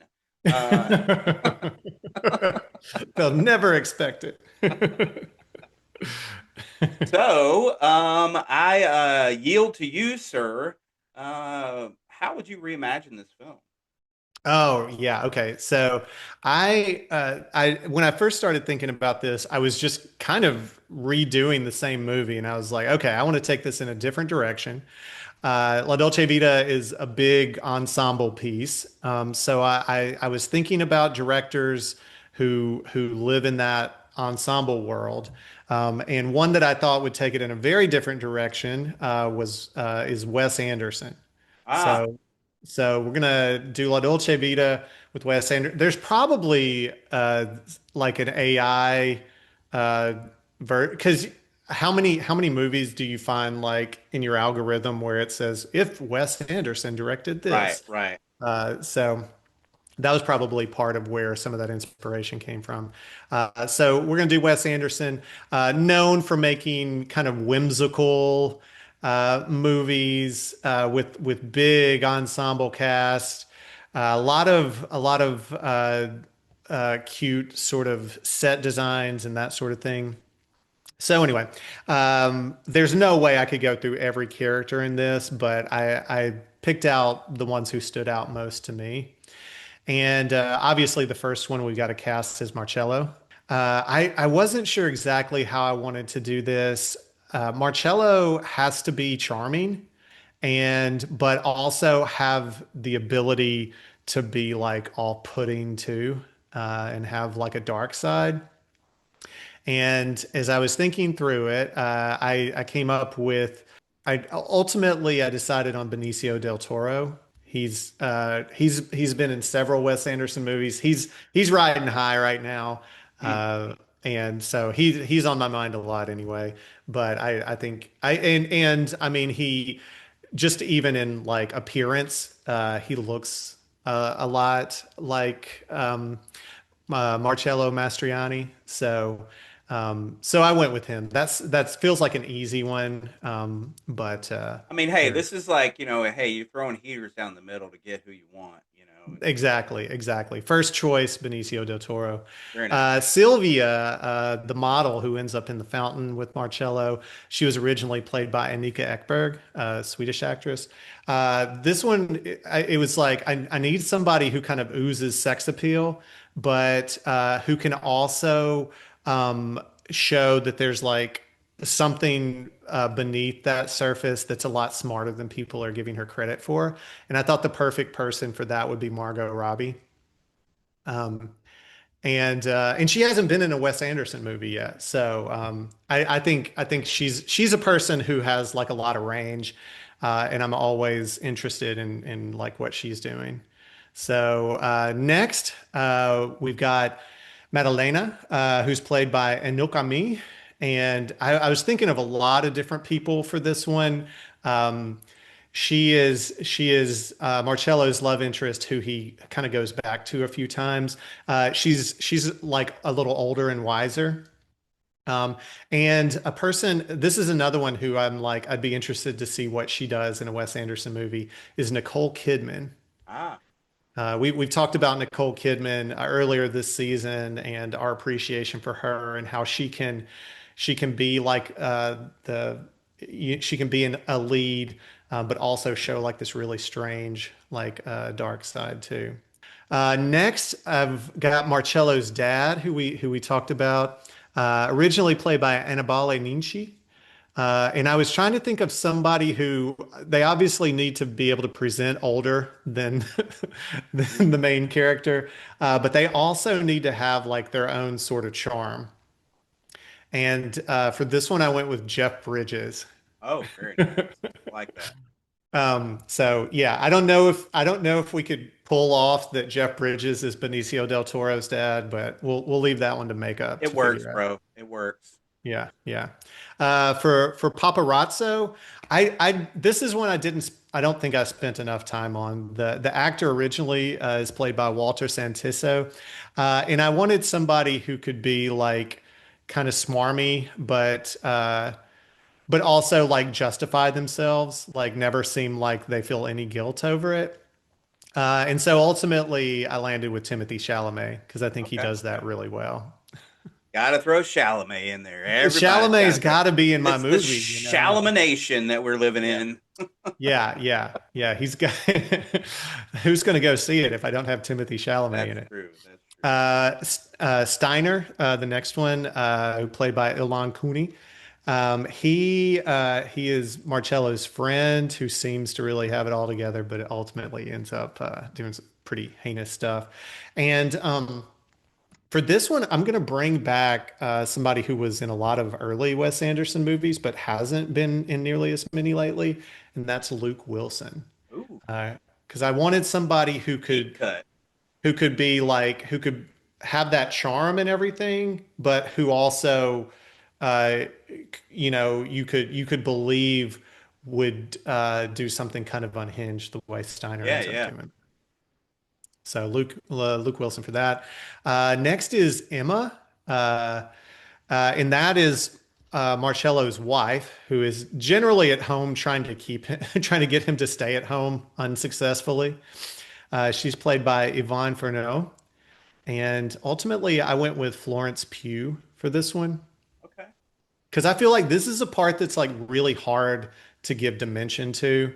They'll never expect it. So I yield to you, sir. How would you reimagine this film? Oh, yeah. Okay. So I when I first started thinking about this, I was just kind of redoing the same movie, and I was like, okay, I want to take this in a different direction. La Dolce Vita is a big ensemble piece. So I was thinking about directors who live in that ensemble world. And one that I thought would take it in a very different direction is Wes Anderson. Ah, So so we're gonna do La Dolce Vita with Wes Anderson. There's probably like an AI because how many movies do you find like in your algorithm where it says if Wes Anderson directed right, this? right. So that was probably part of where some of that inspiration came from. So we're going to do Wes Anderson, known for making kind of whimsical movies with big ensemble cast, a lot of cute sort of set designs and that sort of thing. So anyway, there's no way I could go through every character in this, but I picked out the ones who stood out most to me. And obviously, the first one we got to cast is Marcello. I wasn't sure exactly how I wanted to do this. Marcello has to be charming, but also have the ability to be like off-putting too, and have like a dark side. And as I was thinking through it, I came up with. I decided on Benicio del Toro. He's been in several Wes Anderson movies. He's riding high right now, Hmm. and so he's on my mind a lot anyway. But I think I and I mean just even in like appearance, he looks a lot like Marcello Mastroianni. So I went with him. That feels like an easy one. But I mean, hey, there, this is like, hey, you're throwing heaters down the middle to get who you want. exactly. First choice, Benicio del Toro. Very nice. Sylvia, the model who ends up in the fountain with Marcello, she was originally played by Annika Ekberg, a Swedish actress. This one, it was like I need somebody who kind of oozes sex appeal, but who can also show that there's like something beneath that surface that's a lot smarter than people are giving her credit for. And I thought the perfect person for that would be Margot Robbie. Um, and she hasn't been in a Wes Anderson movie yet, so I think she's a person who has like a lot of range, and I'm always interested in like what she's doing. So next we've got Madalena, who's played by Anouk Ami, and I was thinking of a lot of different people for this one. Um, she is Marcello's love interest, who he kind of goes back to a few times. She's like a little older and wiser. Um, and a person, this is another one who I'm like, I'd be interested to see what she does in a Wes Anderson movie, is Nicole Kidman. Ah, We've talked about Nicole Kidman earlier this season and our appreciation for her and how she can be like she can be a lead, but also show like this really strange like dark side too. Next, I've got Marcello's dad, who we talked about, originally played by Annibale Ninci. And I was trying to think of somebody who they obviously need to be able to present older than, than the main character, but they also need to have like their own sort of charm. And for this one, I went with Jeff Bridges. oh, very nice. I like that. So yeah, I don't know if we could pull off that Jeff Bridges is Benicio del Toro's dad, but we'll leave that one to make up It to works, figure out. bro. It works. Yeah. For Paparazzo, I this is one I don't think I spent enough time on. The actor originally is played by Walter Santiso, and I wanted somebody who could be like kind of smarmy, but also like justify themselves, like never seem like they feel any guilt over it. And so ultimately, I landed with Timothy Chalamet because I think he Okay. does that really well. Got to throw Chalamet in there. Everybody's got Chalamet's to throw. got to be in my It's the movie. Chalamination that we're living in. Yeah. He's got. Who's going to go see it if I don't have Timothy Chalamet in That's it? true. That's true. Steiner, the next one, who played by Ilan Cooney. He is Marcello's friend who seems to really have it all together, but ultimately ends up doing some pretty heinous stuff. And for this one, I'm going to bring back somebody who was in a lot of early Wes Anderson movies, but hasn't been in nearly as many lately, and that's Luke Wilson. Ooh, Because I wanted somebody deep cut. who could have that charm and everything, but who also, uh, you could believe would do something kind of unhinged the way Steiner Yeah, ends up yeah. doing. So Luke Wilson for that. Next is Emma, and that is Marcello's wife, who is generally at home trying to trying to get him to stay at home unsuccessfully. She's played by Yvonne Furneaux, and ultimately I went with Florence Pugh for this one Okay. because I feel like this is a part that's like really hard to give dimension to,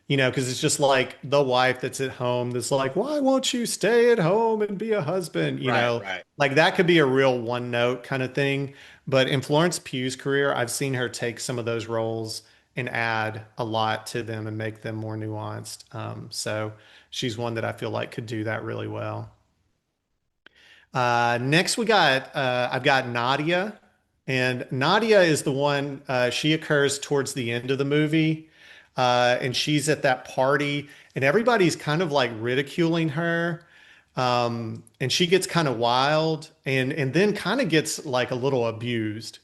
because it's just like the wife that's at home that's like, why won't you stay at home and be a husband? Right, right. Like that could be a real one note kind of thing. But in Florence Pugh's career, I've seen her take some of those roles and add a lot to them and make them more nuanced. So she's one that I feel like could do that really well. Next, I've got Nadia, and Nadia is the one. She occurs towards the end of the movie, and she's at that party, and everybody's kind of like ridiculing her, and she gets kind of wild, and then kind of gets like a little abused.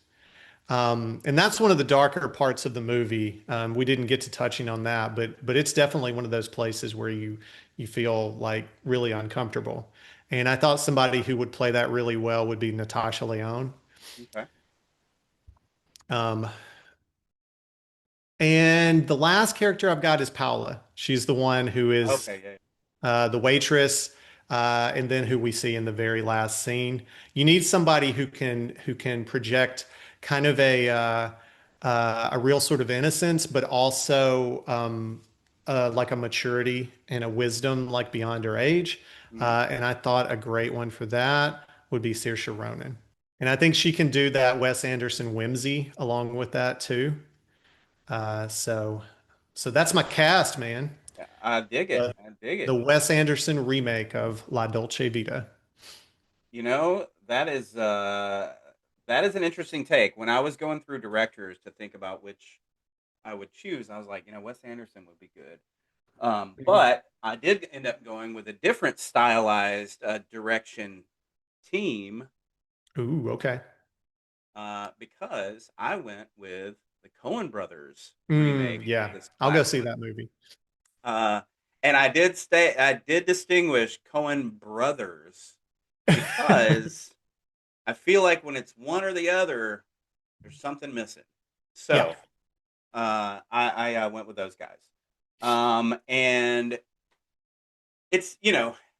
And that's one of the darker parts of the movie. We didn't get to touching on that, but it's definitely one of those places where you feel like really uncomfortable. And I thought somebody who would play that really well would be Natasha Lyonne. Okay. Um, and the last character I've got is Paula. She's the one who is Okay. Yeah. the waitress, and then who we see in the very last scene. You need somebody who can project kind of a real sort of innocence, but also like a maturity and a wisdom like beyond her age. Mhm. And I thought a great one for that would be Saoirse Ronan. And I think she can do that Wes Anderson whimsy along with that too. So that's my cast, man. Yeah, I dig it. The I dig the it. Wes Anderson remake of La Dolce Vita. You know, that is an interesting take. When I was going through directors to think about which I would choose, I was like, Wes Anderson would be good. But I did end up going with a different stylized direction team Ooh, okay. because I went with the Coen Brothers remake of Yeah, this I'll go see classic. that movie. Uh, and I did distinguish Coen Brothers because I feel like when it's one or the other, there's something missing. Yeah. So I went with those guys. And it's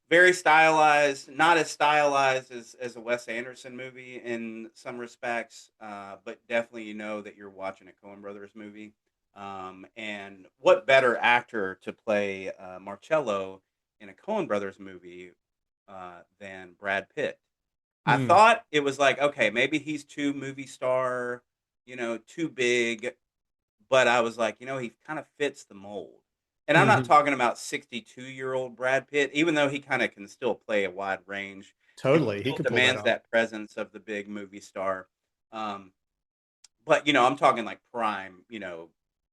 very stylized, not as stylized as a Wes Anderson movie in some respects, but definitely that you're watching a Coen Brothers movie. And what better actor to play Marcello in a Coen Brothers movie than Brad Pitt? I Mm, thought it was like, okay, maybe he's too movie star, too big, but I was like, he kind of fits the mold. And I'm not hmm. talking about 62-year-old Brad Pitt, even though he kind of can still play a wide range and he Totally. He still could pull that demands off. that presence of the big movie star. Um, but I'm talking like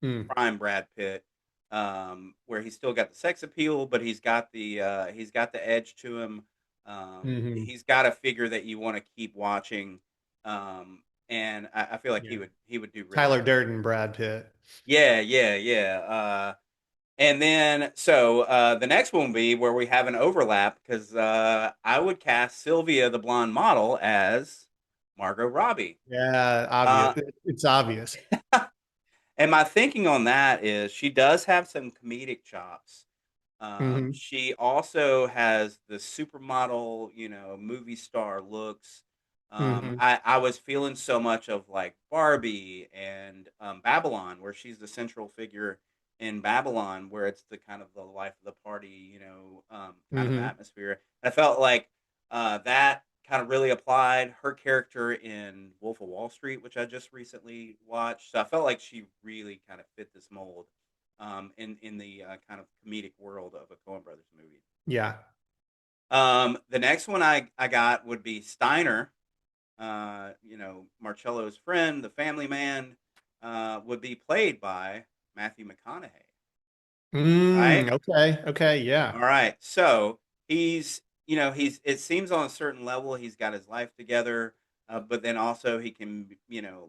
Mm, prime Brad Pitt, where he's still got the sex appeal, but he's got the edge to him. hmm. He's got a figure that you want to keep watching, and I feel like Yeah. he would do really Tyler well. Durden, Brad Pitt. Yeah, yeah, yeah. And then the next one will be where we have an overlap because I would cast Sylvia, the blonde model, as Margot Robbie. Yeah, obvious. Uh, It's obvious. and my thinking on that is she does have some comedic chops. Hmm. She also has the supermodel, movie star looks. Hmm. I was feeling so much of like Barbie and Babylon, where she's the central figure in Babylon, where it's the kind of the life of the party, kind of Hmm. atmosphere. And I felt like that kind of really applied her character in Wolf of Wall Street, which I just recently watched. So I felt like she really kind of fit this mold in the kind of comedic world of a Coen Brothers movie. Yeah. The next one I got would be Steiner. Marcello's friend, the family man, would be played by Matthew McConaughey. Right. Okay. Okay. Yeah. All right. So he's it seems on a certain level he's got his life together, but then also he can,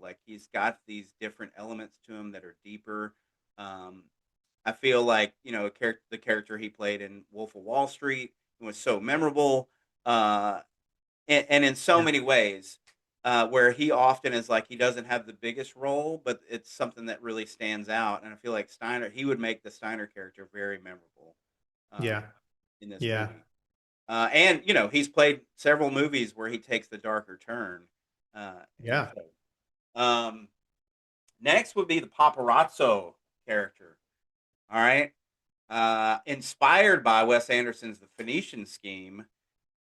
like he's got these different elements to him that are deeper. Um, I feel like the character he played in Wolf of Wall Street was so memorable, uh, and in so Yeah. many ways, where he often is like he doesn't have the biggest role, but it's something that really stands out. And I feel like he would make the Steiner character very memorable um, Yeah. in this Yeah. movie. And he's played several movies where he takes the darker turn, and Yeah. so next would be the paparazzo character. All right. Inspired by Wes Anderson's The Phoenician Scheme,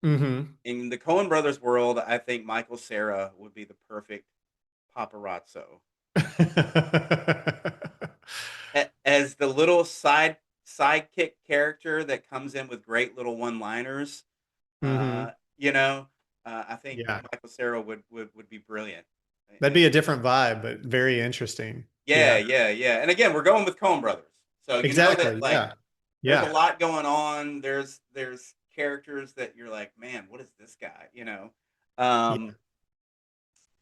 Hmm. in the Coen Brothers world, I think Michael Cera would be the perfect paparazzo. As the little sidekick character that comes in with great little one-liners, Hmm. uh, you know, I think Yeah. Michael Cera would be brilliant. That'd be a different vibe, but very interesting. Yeah, Yeah. yeah, yeah. And again, we're going with Coen Brothers, so that Exactly. like Yeah. there's a Yeah. lot going on. There's characters that you're like, man, what is this guy? Yeah. Um,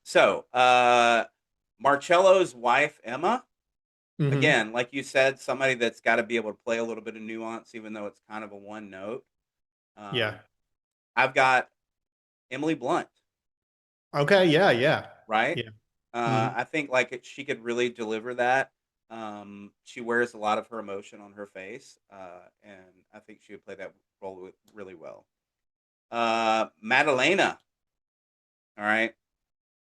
so Marcello's wife, Emma, Hmm. again, like you said, somebody that's got to be able to play a little bit of nuance, even though it's kind of a one note. Yeah. I've got Emily Blunt, Okay. Yeah. Yeah. right? Yeah. Hmm. I think like she could really deliver that. She wears a lot of her emotion on her face, and I think she would play that role really well. Madalena, all right.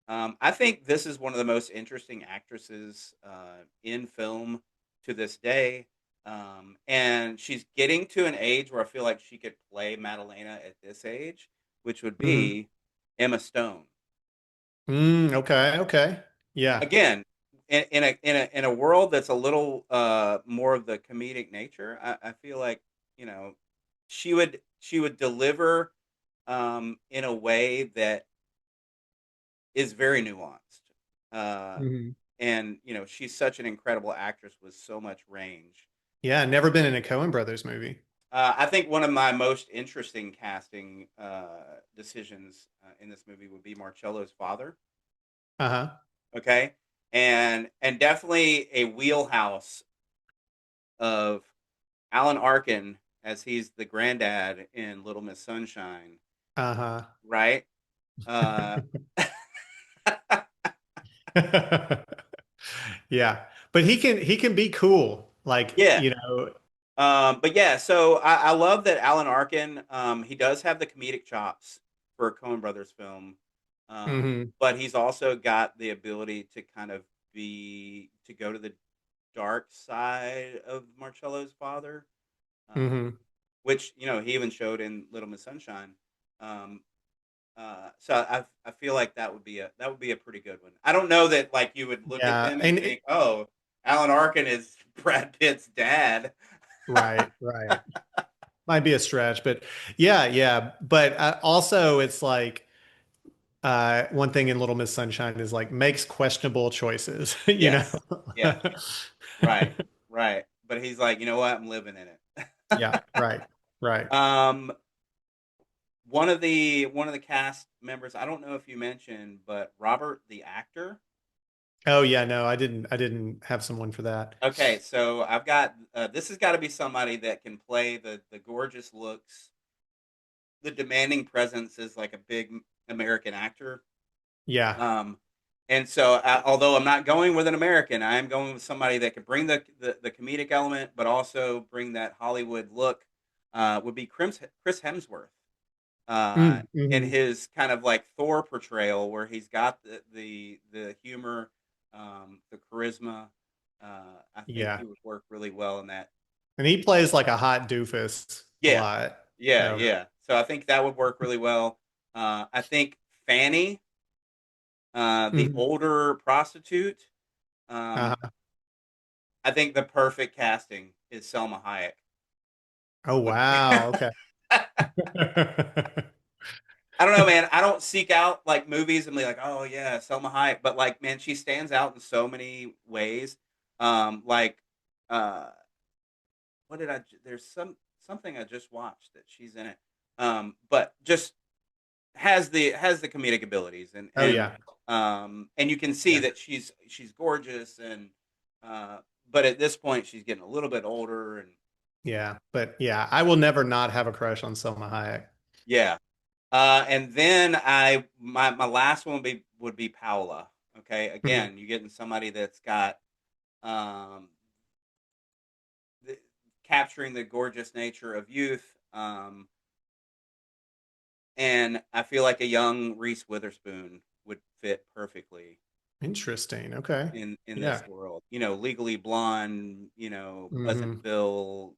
I think this is one of the most interesting actresses in film to this day. And she's getting to an age where I feel like she could play Madalena at this age, which would Hmm. be Emma Stone. Okay. Okay. Yeah. Again, in a world that's a little more of the comedic nature, I feel like you know she would deliver in a way that is very nuanced. Uh, Hmm. and she's such an incredible actress with so much range. Yeah. Never been in a Coen Brothers movie. I think one of my most interesting casting decisions in this movie would be Marcello's father. Uh-huh. Okay, and definitely a wheelhouse of Alan Arkin as he's the granddad in Little Miss Sunshine, Uh-huh. right? Uh, Yeah. But he can be cool. Like, yeah, but yeah, so I love that Alan Arkin. He does have the comedic chops for a Coen Brothers film, hmm but he's also got the ability to kind of to go to the dark side of Marcello's father, hmm which he even showed in Little Miss Sunshine. Um, so I feel like that would be a pretty good one. I don't know that like you would look at Yeah. them and And think, oh, Alan Arkin is Brad Pitt's dad. right, right. Might be a stretch, but yeah, yeah. But also it's like one thing in Little Miss Sunshine is like makes questionable choices, you know? Yes. Yeah. Right. Right. But he's like, you know what? I'm living in Yeah, it. right, right. um, one of the cast members. I don't know if you mentioned, but Robert the actor. Oh yeah, no, I didn't have someone for that. Okay, so I've got this has got to be somebody that can play the gorgeous looks, the demanding presence as like a big American actor. Yeah. Um, and so, although I'm not going with an American, I am going with somebody that could bring the comedic element, but also bring that Hollywood look. Would be Chris Hemsworth in Mm-hmm. his kind of like Thor portrayal, where he's got the humor, the charisma. I think Yeah. he would work really well in that. And he plays like a hot doofus a Yeah, lot. yeah, So, yeah. So I think that would work really well. I think Fanny, the mhm. older prostitute. Um, Uh-huh. I think the perfect casting is Selma Hayek. Oh wow. Okay. Okay. I don't know, man. I don't seek out like movies and be like, oh yeah, Selma Hayek, but like, man, she stands out in so many ways. Like, uh, what did I? There's something I just watched that she's in it. But just has the comedic abilities Oh yeah. and you can see Yeah. that she's gorgeous uh, but at this point she's getting a little bit older and Yeah. But yeah, I will never not have a crush on Selma Hayek. yeah. And then my last one would be Paola. Okay, Mhm. again, you're getting somebody that's got um, the, capturing the gorgeous nature of youth, and I feel like a young Reese Witherspoon would fit perfectly Interesting. Okay. in this Yeah. world. Legally Blonde, hmm Pleasantville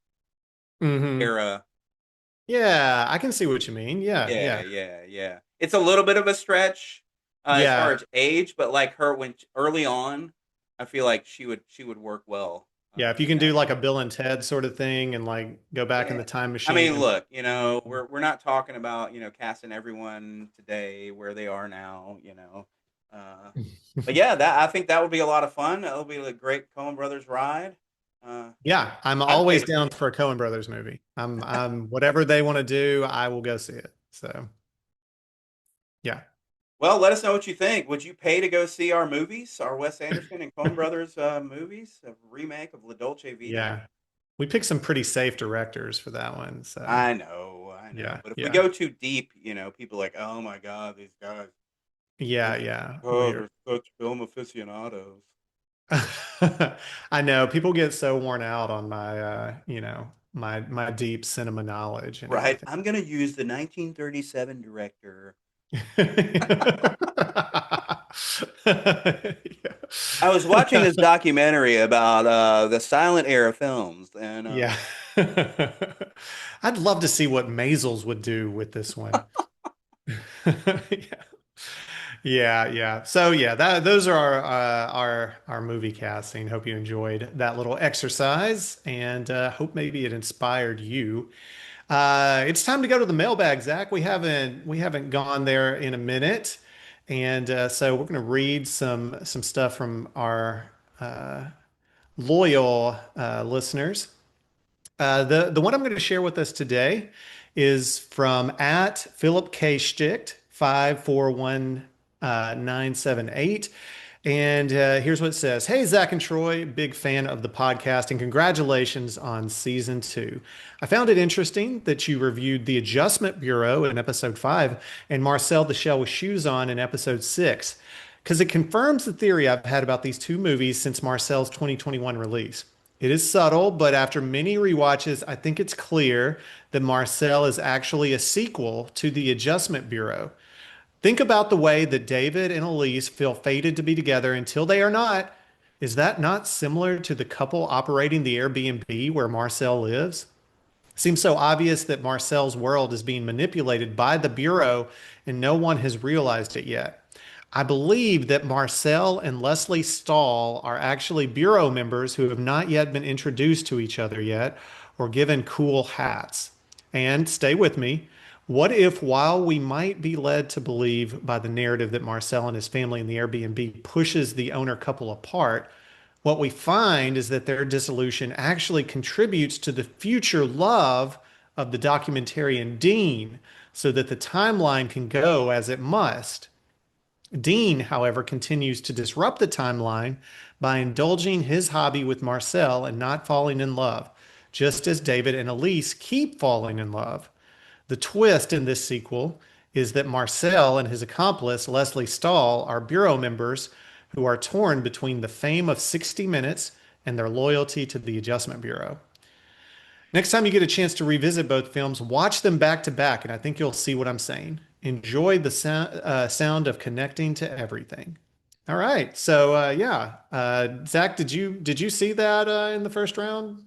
hmm era. Yeah, I can see what you mean. Yeah, Yeah, yeah. yeah, yeah. It's a little bit of a stretch as far Yeah. as age, but like her when early on, I feel like she would work well Yeah, if you in can do that like a role. Bill and Ted sort of thing and like go back in Yeah. the time I machine mean, and look, Mhm. we're not talking about, casting everyone today where they are now, but yeah, that I think that would be a lot of fun. It'll be a great Coen Brothers ride. Uh, Yeah, I'm I'd pay always to down see it. for a Coen Brothers movie. I'm whatever they want to do, I will go see it. So, yeah. Well, let us know what you think. Would you pay to go see our movies, our Wes Anderson and Coen Brothers movies, a remake of La Dolce Vita? Yeah. We picked some pretty safe directors for that one. So I know, I know. yeah, But if we yeah. go too deep, people are like, oh my God, these guys, Yeah, yeah. they're such film aficionados. I know people get so worn out on my my deep cinema knowledge and Right. everything. I'm going to use the 1937 director. Yeah. I was watching this documentary about the silent era films, and Yeah. I'd love to see what Maisels would do with this one. Yeah. Yeah, yeah. So yeah, those are our movie casting. Hope you enjoyed that little exercise, and hope maybe it inspired you. It's time to go to the mailbag, Zach. We haven't gone there in a minute, and so we're going to read some stuff from our loyal listeners. The one I'm going to share with us today is from at Philip K. Sticht 541978. And here's what it says. Hey, Zach and Troy, big fan of the podcast, and congratulations on season 2. I found it interesting that you reviewed The Adjustment Bureau in episode 5 and Marcel the Shell with Shoes On in episode 6, because it confirms the theory I've had about these two movies since Marcel's 2021 release. It is subtle, but after many rewatches, I think it's clear that Marcel is actually a sequel to The Adjustment Bureau. Think about the way that David and Elise feel fated to be together until they are not. Is that not similar to the couple operating the Airbnb where Marcel lives? Seems so obvious that Marcel's world is being manipulated by the Bureau and no one has realized it yet. I believe that Marcel and Leslie Stahl are actually Bureau members who have not yet been introduced to each other yet or given cool hats. And stay with me. What if, while we might be led to believe by the narrative that Marcel and his family in the Airbnb pushes the owner couple apart, what we find is that their dissolution actually contributes to the future love of the documentarian Dean so that the timeline can go as it must? Dean, however, continues to disrupt the timeline by indulging his hobby with Marcel and not falling in love, just as David and Elise keep falling in love. The twist in this sequel is that Marcel and his accomplice, Leslie Stahl, are Bureau members who are torn between the fame of 60 Minutes and their loyalty to the Adjustment Bureau. Next time you get a chance to revisit both films, watch them back to back, and I think you'll see what I'm saying. Enjoy the sound of connecting to everything. All right, so yeah, Zach, did you see that in the first round?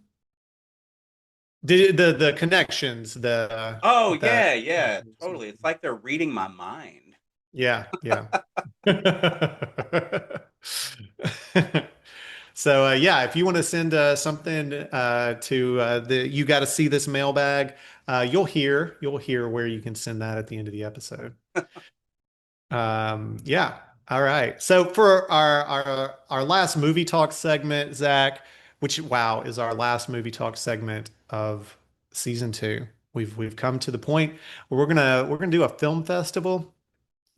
Did the connections the Oh that? yeah, yeah, totally. It's like they're reading my mind. Yeah, yeah. So yeah, if you want to send something to the you got to see this mailbag, you'll hear where you can send that at the end of the episode. Yeah. All right. So for our last movie talk segment, Zach, which wow is our last movie talk segment of season 2. We've come to the point where we're gonna do a film festival.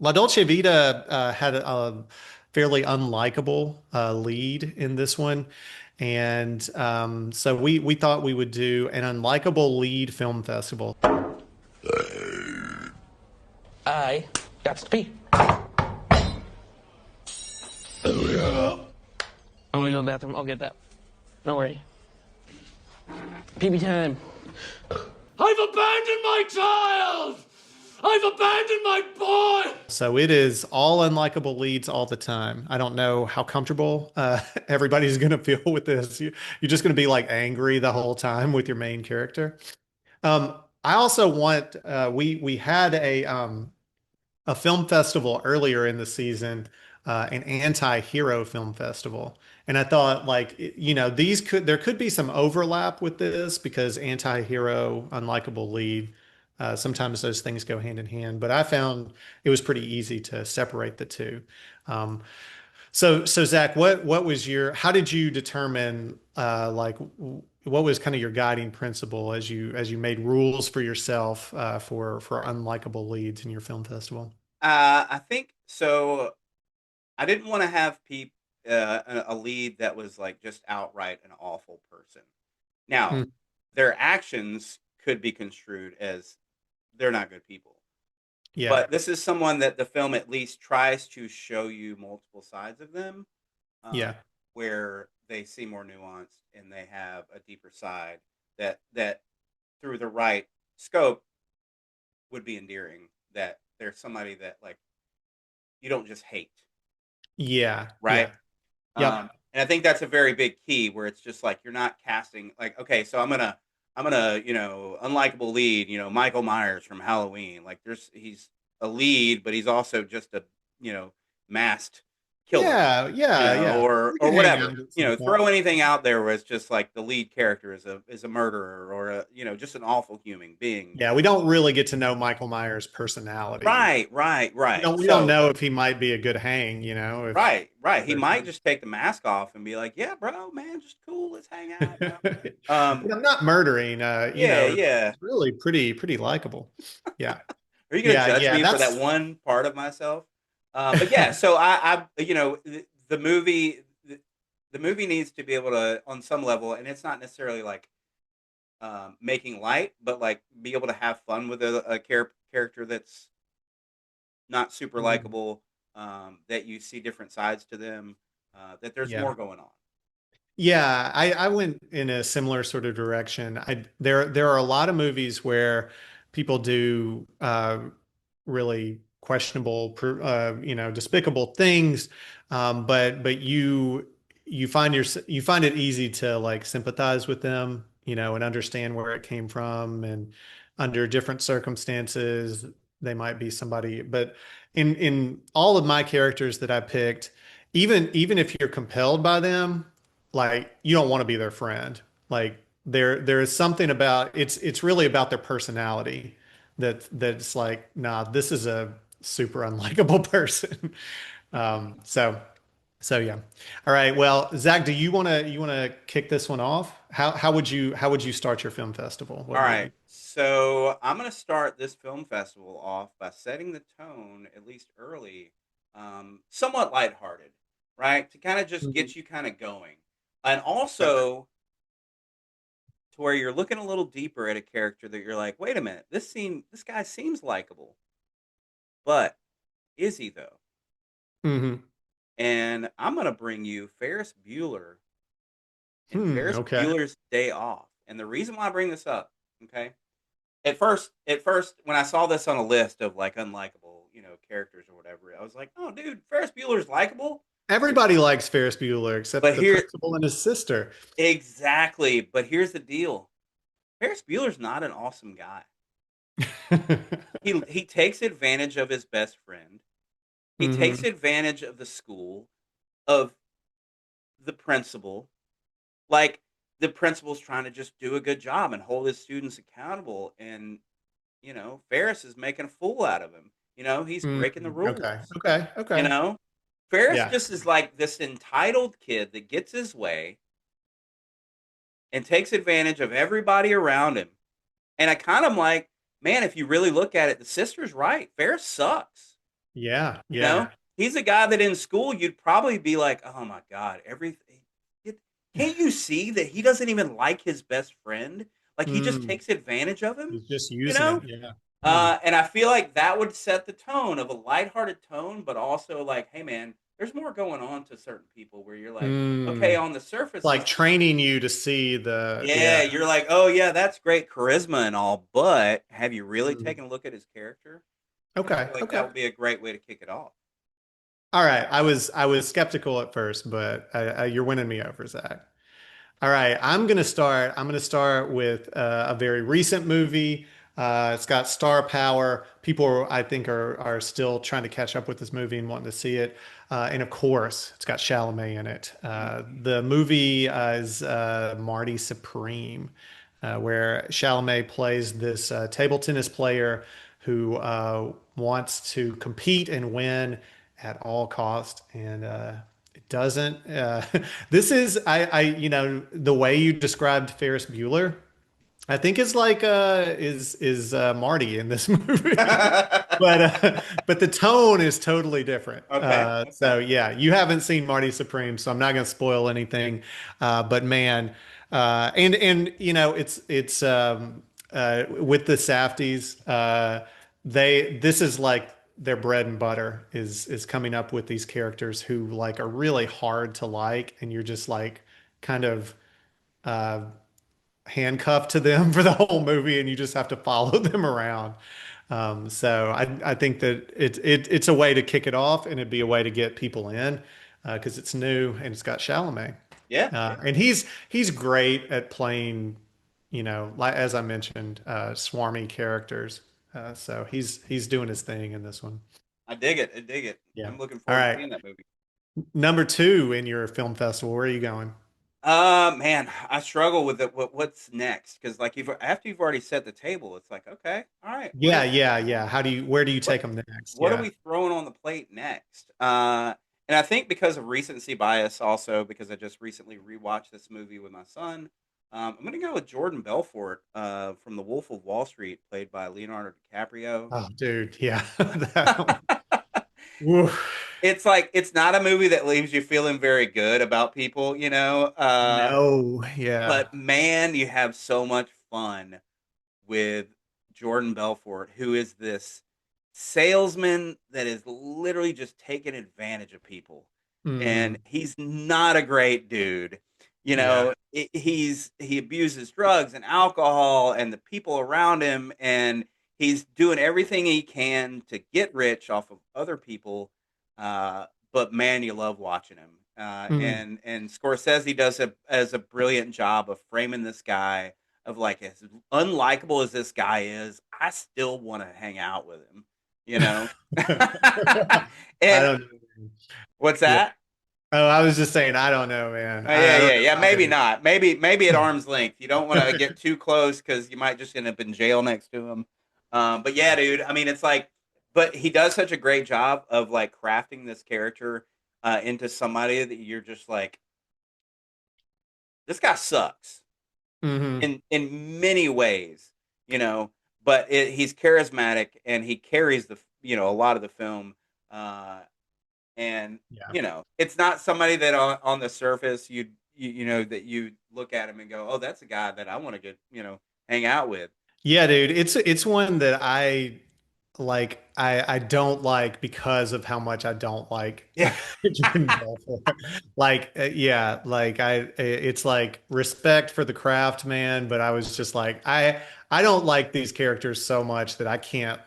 La Dolce Vita had a fairly unlikable lead in this one. And so we thought we would do an unlikable lead film festival. I got to pee. I'm gonna go to the bathroom. I'll get that. Don't worry. PB time. I've abandoned my child! I've abandoned my boy! So it is all unlikable leads all the time. I don't know how comfortable everybody's going to feel with this. You're just going to be like angry the whole time with your main character. I also want we had a film festival earlier in the season, an anti-hero film festival. And I thought there could be some overlap with this because anti-hero, unlikable lead, sometimes those things go hand in hand, but I found it was pretty easy to separate the two. So Zach, how did you determine, what was kind of your guiding principle as you made rules for yourself, for unlikable leads in your film festival? I think So I didn't want to have a lead that was like just outright an awful person. Now, Mm, their actions could be construed as they're not good people. yeah. But this is someone that the film at least tries to show you multiple sides of them, um, Yeah. where they seem more nuanced and they have a deeper side that through the right scope would be endearing. That there's somebody that like you don't just hate, Yeah. right? Yeah. Yep. And I think that's a very big key where it's just like you're not casting like okay, so I'm gonna unlikable lead, Michael Myers from Halloween. Like he's a lead, but he's also just a you know masked killer, Yeah. Yeah. Yeah. We or can hang out whatever. at some point. Throw anything out there where it's just like the lead character is a murderer or a just an awful human being. Yeah. We don't really get to know Michael Myers' personality. Right, right, right. We don't So know if he might be a good hang, if right, right. He there's might just take the mask off and be like, "Yeah, bro, man, just cool. Let's hang out." But I'm not murdering, Yeah, yeah. it's really pretty likable. Yeah. Are you gonna Yeah, judge yeah, me for that that's one part of myself? But yeah, so the movie, the movie needs to be able to, on some level, and it's not necessarily like making light, but like be able to have fun with a character that's not super Mm, likable. That you see different sides to them. That there's yeah. more going on. Yeah, I went in a similar sort of direction. There are a lot of movies where people do really questionable, despicable things, but you find it easy to like sympathize with them, and understand where it came from, and under different circumstances they might be somebody. But in all of my characters that I picked, even if you're compelled by them, like you don't want to be their friend. Like there is something about it's really about their personality that's like, nah, this is a super unlikable person. So yeah. All right. Well, Zach, do you want to kick this one off? How would you start your film festival? All What right. movie? So I'm going to start this film festival off by setting the tone, at least early, somewhat lighthearted, right? To kind of just Mhm. get you kind of going. And Okay. also to where you're looking a little deeper at a character that you're like, wait a minute, this guy seems likable, but is he though? Hmm. And I'm going to bring you Ferris Bueller and Ferris Okay. Bueller's Day Off. And the reason why I bring this up, okay? At first, when I saw this on a list of like unlikable, characters or whatever, I was like, "Oh, dude, Ferris Bueller's likable." Everybody likes Ferris Bueller except But the here, principal and his sister. exactly. But here's the deal: Ferris Bueller's not an awesome guy. He takes advantage of his best friend. He takes Hmm. advantage of the school, of the principal. Like the principal's trying to just do a good job and hold his students accountable, and Ferris is making a fool out of him. He's breaking the Okay. rules. Okay. You Okay. know, Ferris Yeah. just is like this entitled kid that gets his way and takes advantage of everybody around him. And I kind of like, man, if you really look at it, the sister's right. Ferris sucks. Yeah. You know, Yeah. he's a guy that in school you'd probably be like, oh my God, everything. Can't you see that he doesn't even like his best friend? Like he just Mm, takes advantage of him, he's just you using know? him. Yeah. Hmm. And I feel like that would set the tone of a lighthearted tone, but also like, hey man, there's more going on to certain people where you're like, okay, Mm. on the surface, Like training you to see yeah, yeah. you're like, oh yeah, that's great charisma and all, but have you really Mm. taken a look at his character? And I Okay. feel like that Okay. would be a great way to kick it off. All right. I was skeptical at first, but you're winning me over, Zach. All right, I'm gonna start with a very recent movie. It's got star power. People, I think, are still trying to catch up with this movie and wanting to see it. And of course, it's got Chalamet in it. Mhm. The movie is Marty Supreme, where Chalamet plays this table tennis player who wants to compete and win at all cost, and it doesn't. This is the way you described Ferris Bueller. I think it's like is Marty in this movie. But the tone is totally different. Okay. So Okay. yeah, you haven't seen Marty Supreme, so I'm not going to spoil anything. But man, and you know it's with the Safdies, they this is like their bread and butter is coming up with these characters who like are really hard to like, and you're just like kind of uh, handcuffed to them for the whole movie, and you just have to follow them around. So I think that it's a way to kick it off, and it'd be a way to get people in because it's new and it's got Chalamet, Yeah. Yeah. and he's great at playing, you know, like as I mentioned, swarmy characters. So he's doing his thing in this one. I dig it. I dig it. Yeah. I'm looking All forward to right. seeing that movie. Number two in your film festival. Where are you going? Man, I struggle with it. What's next? Because like you've after you've already set the table, it's like, okay, all right, Yeah, yeah, yeah. Where do you what take them next? what are Yeah. we throwing on the plate next? And I think because of recency bias, also because I just recently rewatched this movie with my son, I'm gonna go with Jordan Belfort, from The Wolf of Wall Street, played by Leonardo DiCaprio. Oh, dude. Yeah. That one. Woof. It's like it's not a movie that leaves you feeling very good about people, you know. No. Yeah. But man, you have so much fun with Jordan Belfort, who is this salesman that is literally just taking advantage of people. And Hmm. he's not a great dude. You Yeah. know, he abuses drugs and alcohol and the people around him, and he's doing everything he can to get rich off of other people. But man, you love watching him. Mm. And Scorsese does as a brilliant job of framing this guy of like as unlikable as this guy is, I still want to hang out with him, you know? I And don't know. what's Yeah. that? Oh, I was just saying, I don't know, man. Yeah, I don't yeah, know yeah. Maybe either. not. Maybe at arm's length. You don't want to get too close because you might just end up in jail next to him. But yeah, dude. I mean, it's like, but he does such a great job of like crafting this character into somebody that you're just like, this guy sucks Hmm. in many ways, you know. But he's charismatic and he carries the a lot of the film. Uh, and Yeah. it's not somebody that on the surface you know that you look at him and go, oh, that's a guy that I want to get hang out with. Yeah, dude. It's one that I like. I don't like because of how much I don't like Yeah. Jordan Belfort. Like, yeah, like it's like respect for the craft, man. But I was just like, I don't like these characters so much that I can't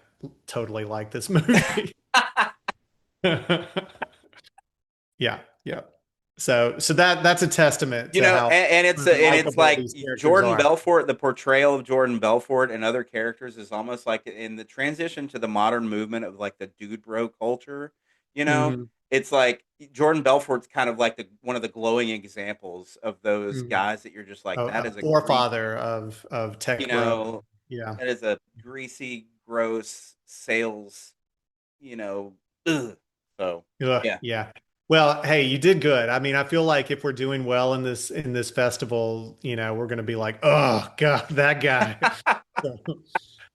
totally like this movie. Yeah, yeah. So that's a testament to how And it's likable like these characters Jordan are. Belfort, the portrayal of Jordan Belfort and other characters is almost like in the transition to the modern movement of like the dude bro culture. You know, Hmm. it's like Jordan Belfort's kind of like the one of the glowing examples of those Hmm. guys that you're just like that A is a forefather of you tech bro. know Yeah. that is a greasy, gross sales. You know, ugh. So Ugh, yeah, yeah. Well, hey, you did good. I mean, I feel like if we're doing well in this festival, you know, we're going to be like, oh God, that guy. So,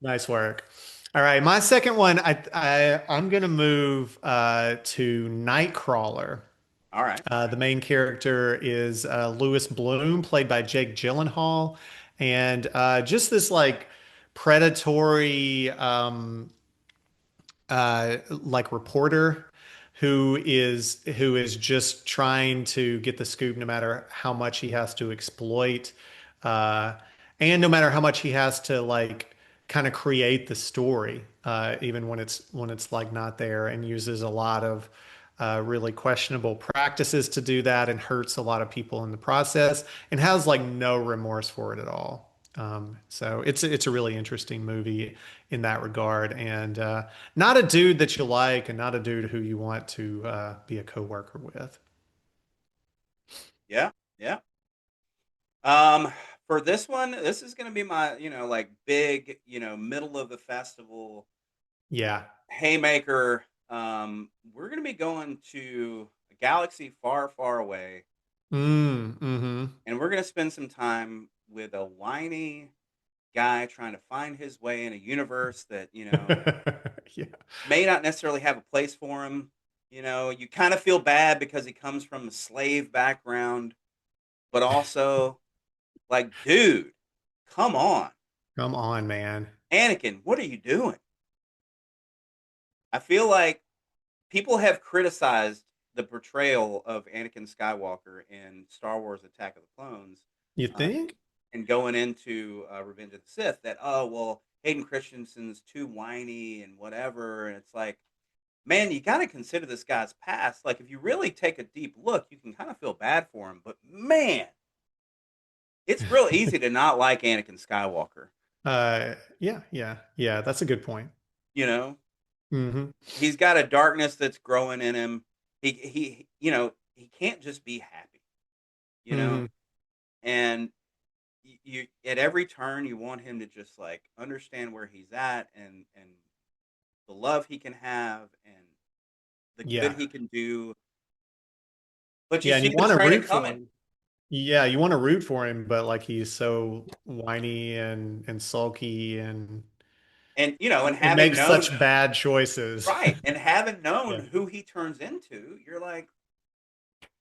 nice work. All right, my second one, I'm going to move to Nightcrawler. all right, The main character is Lewis Bloom, played by Jake Gyllenhaal, and just this like predatory like reporter who is just trying to get the scoop no matter how much he has to exploit uh and no matter how much he has to like kind of create the story even when it's like not there, and uses a lot of really questionable practices to do that, and hurts a lot of people in the process, and has like no remorse for it at all. So it's a really interesting movie in that regard, and not a dude that you like, and not a dude who you want to be a coworker with. yeah, yeah. Um, for this one, this is going to be my, like big, middle of the festival Yeah. haymaker. We're going to be going to a galaxy far, far away, Mm, mm-hmm. and we're going to spend some time with a whiny, guy trying to find his way in a universe that, Yeah. may not necessarily have a place for him. You kind of feel bad because he comes from a slave background, but also like, dude, come on. Come on, man. Anakin, what are you doing? I feel like people have criticized the portrayal of Anakin Skywalker in Star Wars Attack of the Clones, You uh, think? and going into Revenge of the Sith, that, oh, well, Hayden Christensen's too whiny and whatever. And it's like, man, you got to consider this guy's past. Like, if you really take a deep look, you can kind of feel bad for him. But man, it's real easy to not like Anakin Skywalker. Yeah. That's a good point. You know, Hmm. he's got a darkness that's growing in him. He can't just be happy. You know, Hmm. and you at every turn you want him to just like understand where he's at, and the love he can have and the good Yeah. he can do. But you Yeah, and see you the want to training root for coming. him. Yeah, you want to root for him, but like he's so whiny and sulky And and having makes known, such bad choices. right, and having known Yeah. who he turns into, you're like,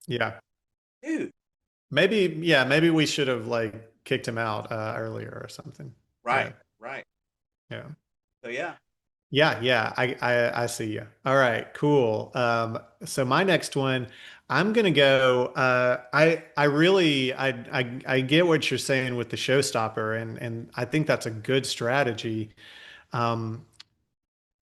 Yeah. dude, Maybe we should have like kicked him out earlier or something. right, But right. yeah. So yeah. Yeah, I see you. All right, cool. So my next one, I'm gonna go. I really, I get what you're saying with the showstopper, and I think that's a good strategy. Um,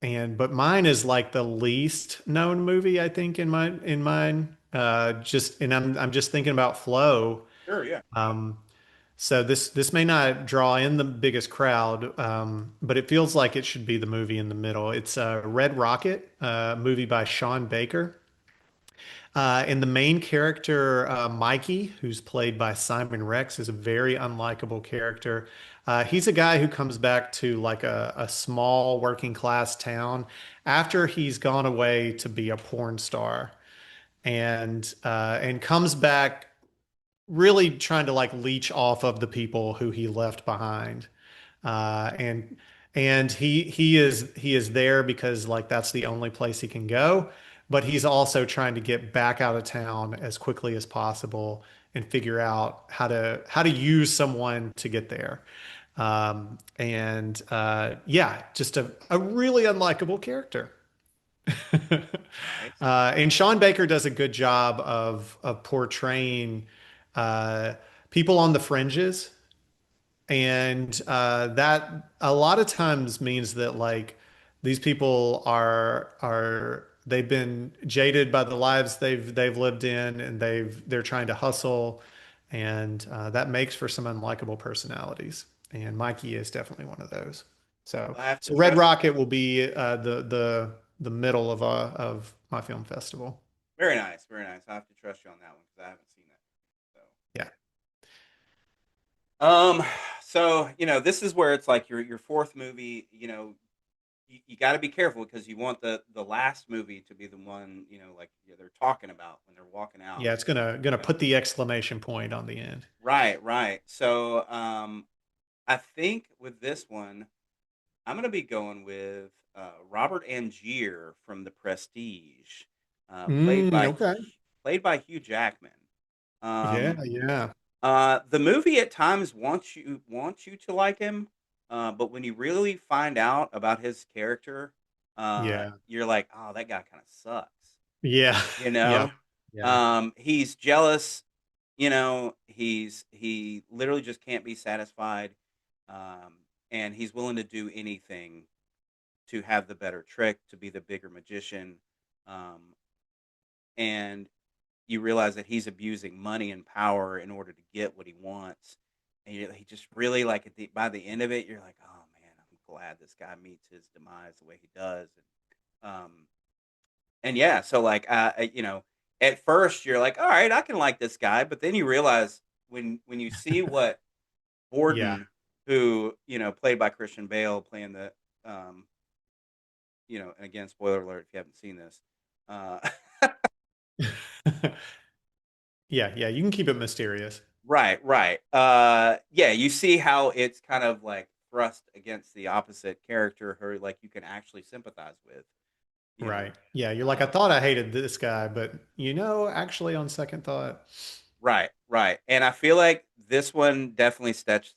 but mine is like the least known movie I think in mine. And I'm just thinking about flow. Sure, yeah. Um, so this may not draw in the biggest crowd, but it feels like it should be the movie in the middle. It's Red Rocket, a movie by Sean Baker. And the main character, Mikey, who's played by Simon Rex, is a very unlikable character. He's a guy who comes back to like a small working class town after he's gone away to be a porn star, and comes back really trying to like leech off of the people who he left behind. And he is there because like that's the only place he can go, but he's also trying to get back out of town as quickly as possible and figure out how to use someone to get there. And yeah, just a really unlikable character. Nice. And Sean Baker does a good job of portraying uh, people on the fringes, and that a lot of times means that like these people are they've been jaded by the lives they've lived in, and they're trying to hustle, and that makes for some unlikable personalities. And Mikey is definitely one of those. So I have to so Red trust you. Rocket will be the middle of my film festival. Very nice, very nice. I have to trust you on that one because I haven't seen that. Yeah. So, so this is where it's like your fourth movie. You got to be careful because you want the last movie to be the one like they're talking about when they're walking out. Yeah, it's gonna put the exclamation point on the end. Right, right. So, I think with this one, I'm gonna be going with Robert Angier from The Prestige, played by Okay. Hugh Jackman. Yeah, Um, yeah. the movie at times wants you to like him, but when you really find out about his character, Yeah. you're like, oh, that guy kind of sucks. Yeah. You Yeah. know, Yeah. he's jealous. He literally just can't be satisfied, um, and he's willing to do anything to have the better trick, to be the bigger magician, um, and you realize that he's abusing money and power in order to get what he wants. And he just really like by the end of it, you're like, oh man, I'm glad this guy meets his demise the way he does. And yeah, so like, at first you're like, all right, I can like this guy, but then you realize when you see what Yeah. Borden, who played by Christian Bale, playing the, and again, spoiler alert if you haven't seen this, uh, Yeah, you can keep it mysterious. right, right. Yeah, you see how it's kind of like thrust against the opposite character who like you can actually sympathize with. You know? Right. Yeah. You're like, I thought I hated this guy, but actually on second thought. Right, right. And I feel like this one definitely sets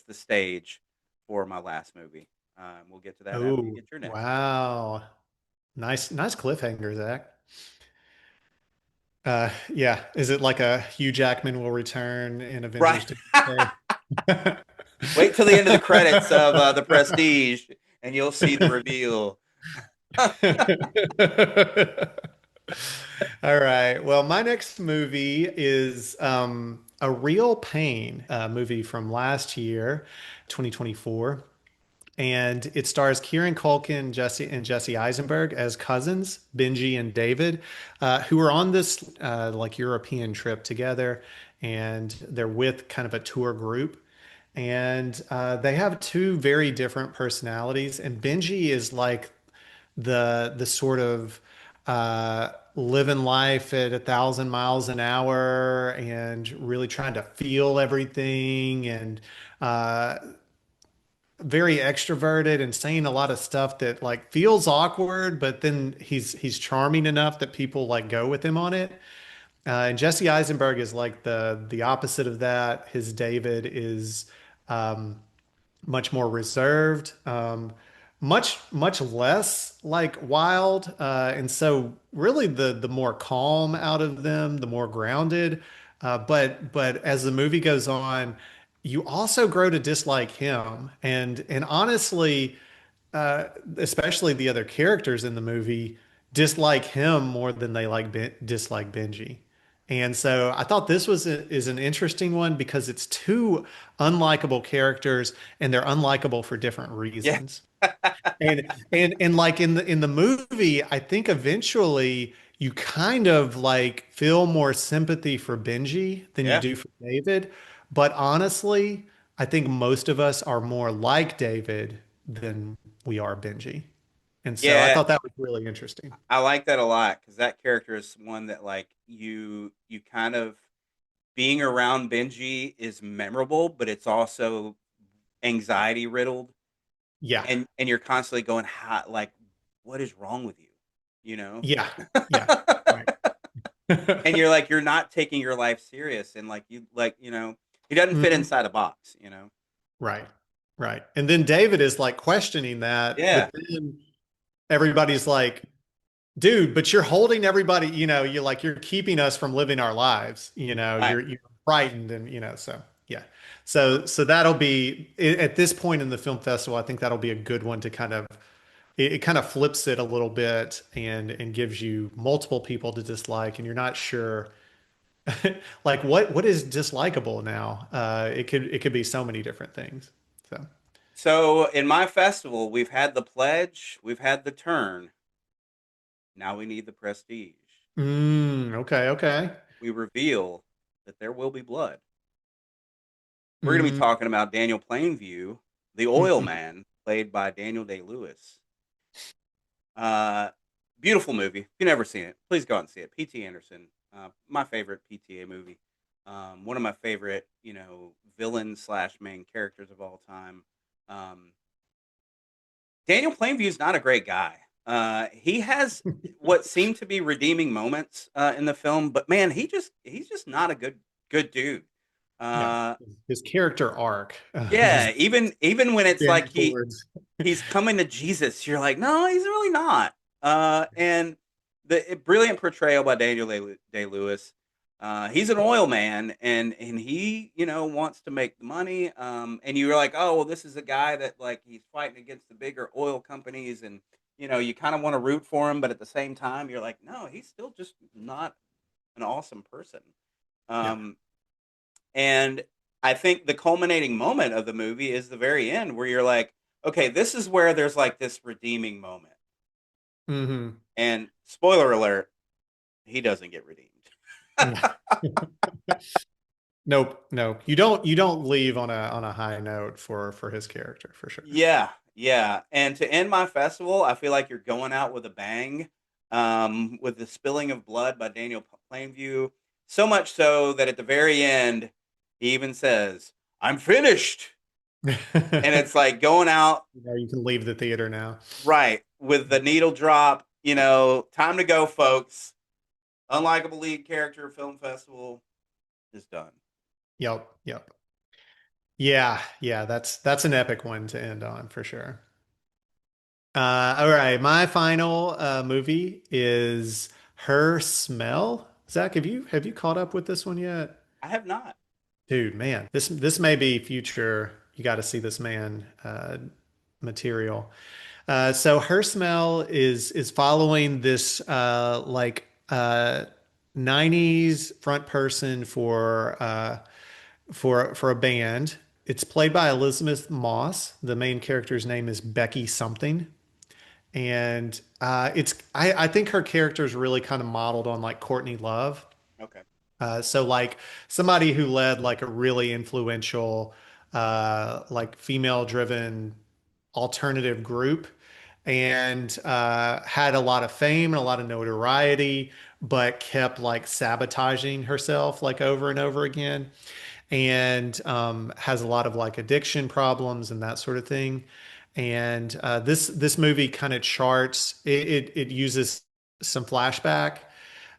the stage for my last movie. We'll get to that after you Oh, get your next. wow. Nice cliffhanger, Zach. Yeah. Is it like a Hugh Jackman will return in Right. Avengers 2? Wait till the end of the credits of The Prestige, and you'll see the reveal. All right. Well, my next movie is a Real Pain movie from last year, 2024. And it stars Kieran Culkin, Jesse Eisenberg as cousins, Benji and David, who are on this like European trip together, and they're with kind of a tour group. And they have two very different personalities. And Benji is like the sort of living life at 1,000 miles an hour and really trying to feel everything and very extroverted and saying a lot of stuff that like feels awkward, but then he's charming enough that people like go with him on it. And Jesse Eisenberg is like the opposite of that. His David is much more reserved, much less like wild, and so really the more calm out of them, the more grounded. But as the movie goes on, you also grow to dislike him, and honestly, especially the other characters in the movie dislike him more than they dislike Benji. And so I thought this is an interesting one because it's two unlikable characters and they're unlikable for different Yeah. reasons. And like in the movie, I think eventually you kind of like feel more sympathy for Benji than you Yeah. do for David. But honestly, I think most of us are more like David than we are Benji. And so I Yeah. thought that was really interesting. I like that a lot because that character is one that like you kind of being around Benji is memorable, but it's also anxiety riddled, Yeah. and you're constantly going, how, like, what is wrong with you? You know? Yeah. Yeah. Right. And you're like, you're not taking your life serious, and like he doesn't fit Mhm. inside a box, you know? Right. Right. And then David is like questioning that, Yeah. but then everybody's like, dude, but you're holding everybody, you're like you're keeping us from living our lives, Right. you're frightened and so yeah. So that'll be at this point in the film festival, I think that'll be a good one to kind of it kind of flips it a little bit and gives you multiple people to dislike and you're not sure like what is dislikable now. It could be so many different things. So So in my festival, we've had the pledge, we've had the turn. Now we need the prestige. okay. We reveal that there will be blood. We're going to be Mm, talking about Daniel Plainview, the oil mhm. man, played by Daniel Day-Lewis. Uh, Beautiful movie. If you've never seen it, please go out and see it. P.T. Anderson, my favorite PTA movie. One of my favorite, villain slash main characters of all time. Um, Daniel Plainview is not a great guy. He has what seem to be redeeming moments in the film, but man, he's just not a good dude. Yeah, Uh, his character arc is yeah, even when it's bent like towards. he's coming to Jesus, you're like, no, he's really not. And the brilliant portrayal by Daniel Day Lewis. He's an oil man, and he wants to make the money. And you're like, oh well, this is a guy that like he's fighting against the bigger oil companies, and you kind of want to root for him, but at the same time, you're like, no, he's still just not an awesome person. Yeah. Um, and I think the culminating moment of the movie is the very end where you're like, okay, this is where there's like this redeeming moment. Hmm. And spoiler alert, he doesn't get redeemed. Nope. You don't leave on a high note for his character for sure. Yeah, yeah. And to end my festival, I feel like you're going out with a bang, with the spilling of blood by Daniel Plainview. So much so that at the very end, he even says, "I'm finished." And it's like going out You know, you can leave the theater now. right with the needle drop. Time to go, folks. Unlikable lead character film festival is done. Yep, yep. Yeah, yeah, that's an epic one to end on for sure. All right, my final movie is Her Smell. Zach, have you caught up with this one yet? I have not. Dude, man, this may be future. You got to see this man material. So Her Smell is following this 90s front person for a band. It's played by Elizabeth Moss. The main character's name is Becky something. And I think her character is really kind of modeled on like Courtney Love. Okay. So like somebody who led like a really influential like female driven alternative group and had a lot of fame and a lot of notoriety, but kept like sabotaging herself like over and over again, and has a lot of like addiction problems and that sort of thing. And this movie kind of charts it uses some flashback,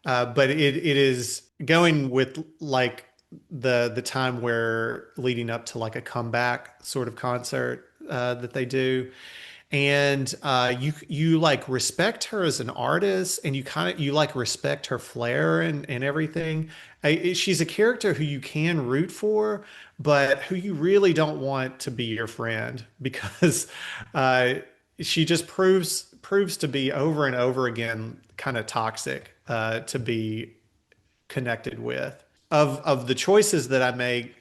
but it is going with like the time where leading up to like a comeback sort of concert that they do. And you like respect her as an artist, and you like respect her flair and everything. She's a character who you can root for, but who you really don't want to be your friend because uh, she just proves to be over and over again kind of toxic to be connected with. Of the choices that I make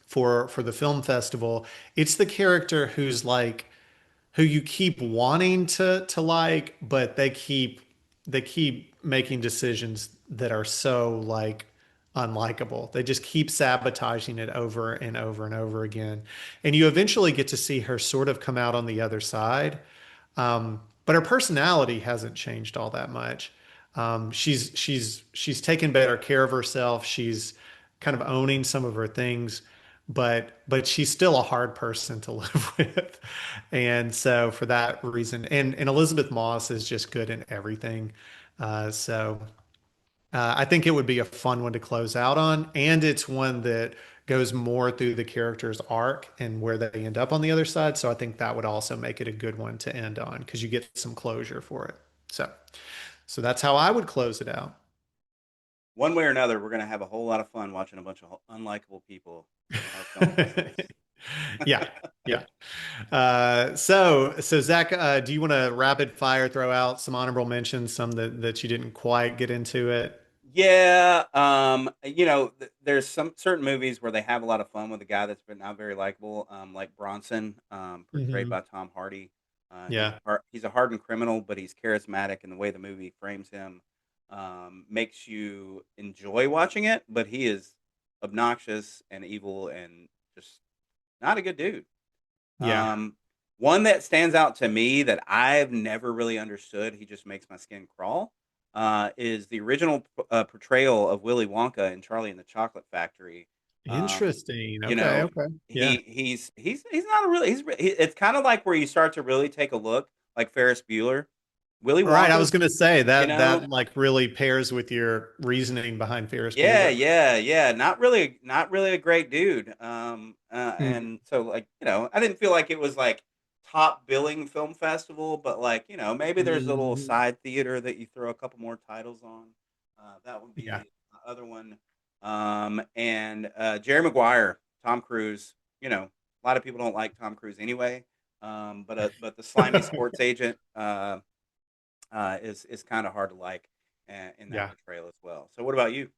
for the film festival, it's the character who you keep wanting to like, but they keep making decisions that are so like unlikable. They just keep sabotaging it over and over and over again. And you eventually get to see her sort of come out on the other side. But her personality hasn't changed all that much. She's taken better care of herself. She's kind of owning some of her things, but she's still a hard person to live with. And so for that reason, and Elizabeth Moss is just good in everything. I think it would be a fun one to close out on, and it's one that goes more through the character's arc and where they end up on the other side. So I think that would also make it a good one to end on because you get some closure for it. So that's how I would close it out. One way or another, we're gonna have a whole lot of fun watching a bunch of unlikable people in our film festivals. Yeah, yeah. So Zach, do you want to rapid fire throw out some honorable mentions, some that you didn't quite get into it? Yeah, there's some certain movies where they have a lot of fun with a guy that's been not very likable, like Bronson, portrayed Hmm. by Tom Hardy. Yeah, He's a hardened criminal, but he's charismatic, and the way the movie frames him makes you enjoy watching it. But he is obnoxious and evil and just not a good dude. yeah. Um, One that stands out to me that I've never really understood, he just makes my skin crawl, is the original portrayal of Willy Wonka in Charlie and the Chocolate Factory. Um, Interesting. you Okay, know, okay. Yeah. he's not a really it's kind of like where you start to really take a look, like Ferris Bueller. Willy All right, I Wonka's, was gonna say you that know, that like really pairs with your reasoning behind Ferris yeah, Bueller. yeah, yeah. Not really a great dude. Mm, And so like, I didn't feel like it was like top billing film festival, but like, maybe there's a little mhm. side theater that you throw a couple more titles on. That would be Yeah. the other one. And Jerry Maguire, Tom Cruise. A lot of people don't like Tom Cruise anyway. But the slimy sports agent is kind of hard to like in that Yeah. portrayal as well. So what about you?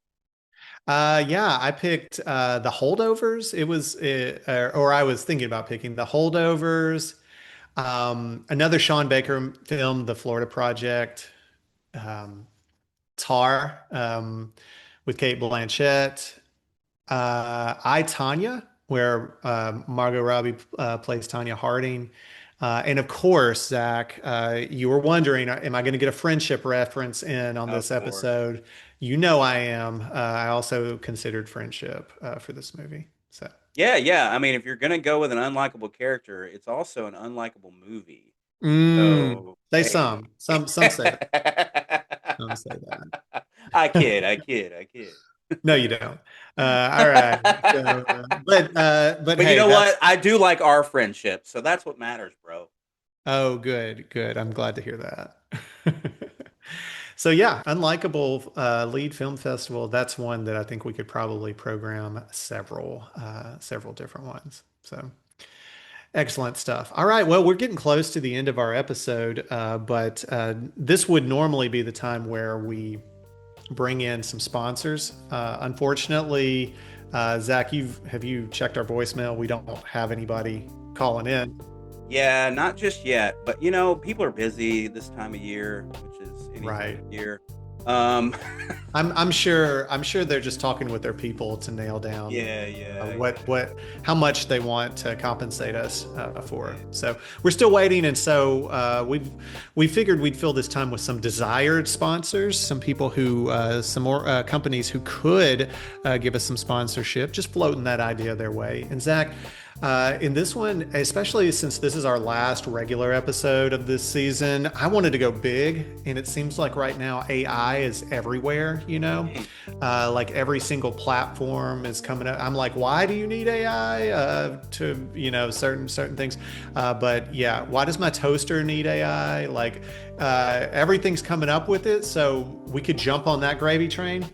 Yeah, I picked The Holdovers. It was or I was thinking about picking The Holdovers. Another Sean Baker film, The Florida Project. Um, Tar, with Kate Blanchett. I, Tanya, where Margot Robbie plays Tanya Harding. And of course, Zach, you were wondering, am I going to get a friendship reference in on Of this course. episode? You know I am. I also considered friendship for this movie. So Yeah. I mean, if you're gonna go with an unlikable character, it's also an unlikable movie. Mm, So say hey. some say that. Some say that. I kid. No, you don't. All right. So, but But you hey, know that's what? I do like our friendship, so that's what matters, bro. oh, good. I'm glad to hear that. So yeah, Unlikable Lead Film Festival. That's one that I think we could probably program several different ones. So excellent stuff. All right, well, we're getting close to the end of our episode, but this would normally be the time where we bring in some sponsors. Unfortunately, Zach, have you checked our voicemail? We don't have anybody calling in. Yeah, not just yet, but you know, people are busy this time of year, which is any Right. time of year. I'm sure they're just talking with their people to nail down how much they want to compensate us for. So we're still waiting, and so we figured we'd fill this time with some desired sponsors, some people who some more companies who could give us some sponsorship, just floating that idea their way. And Zach, in this one, especially since this is our last regular episode of this season, I wanted to go big, and it seems like right now AI is everywhere, you know, like every single platform is coming up. I'm like, why do you need AI to, you know, certain things? But yeah, why does my toaster need AI? Like everything's coming up with it, so we could jump on that gravy train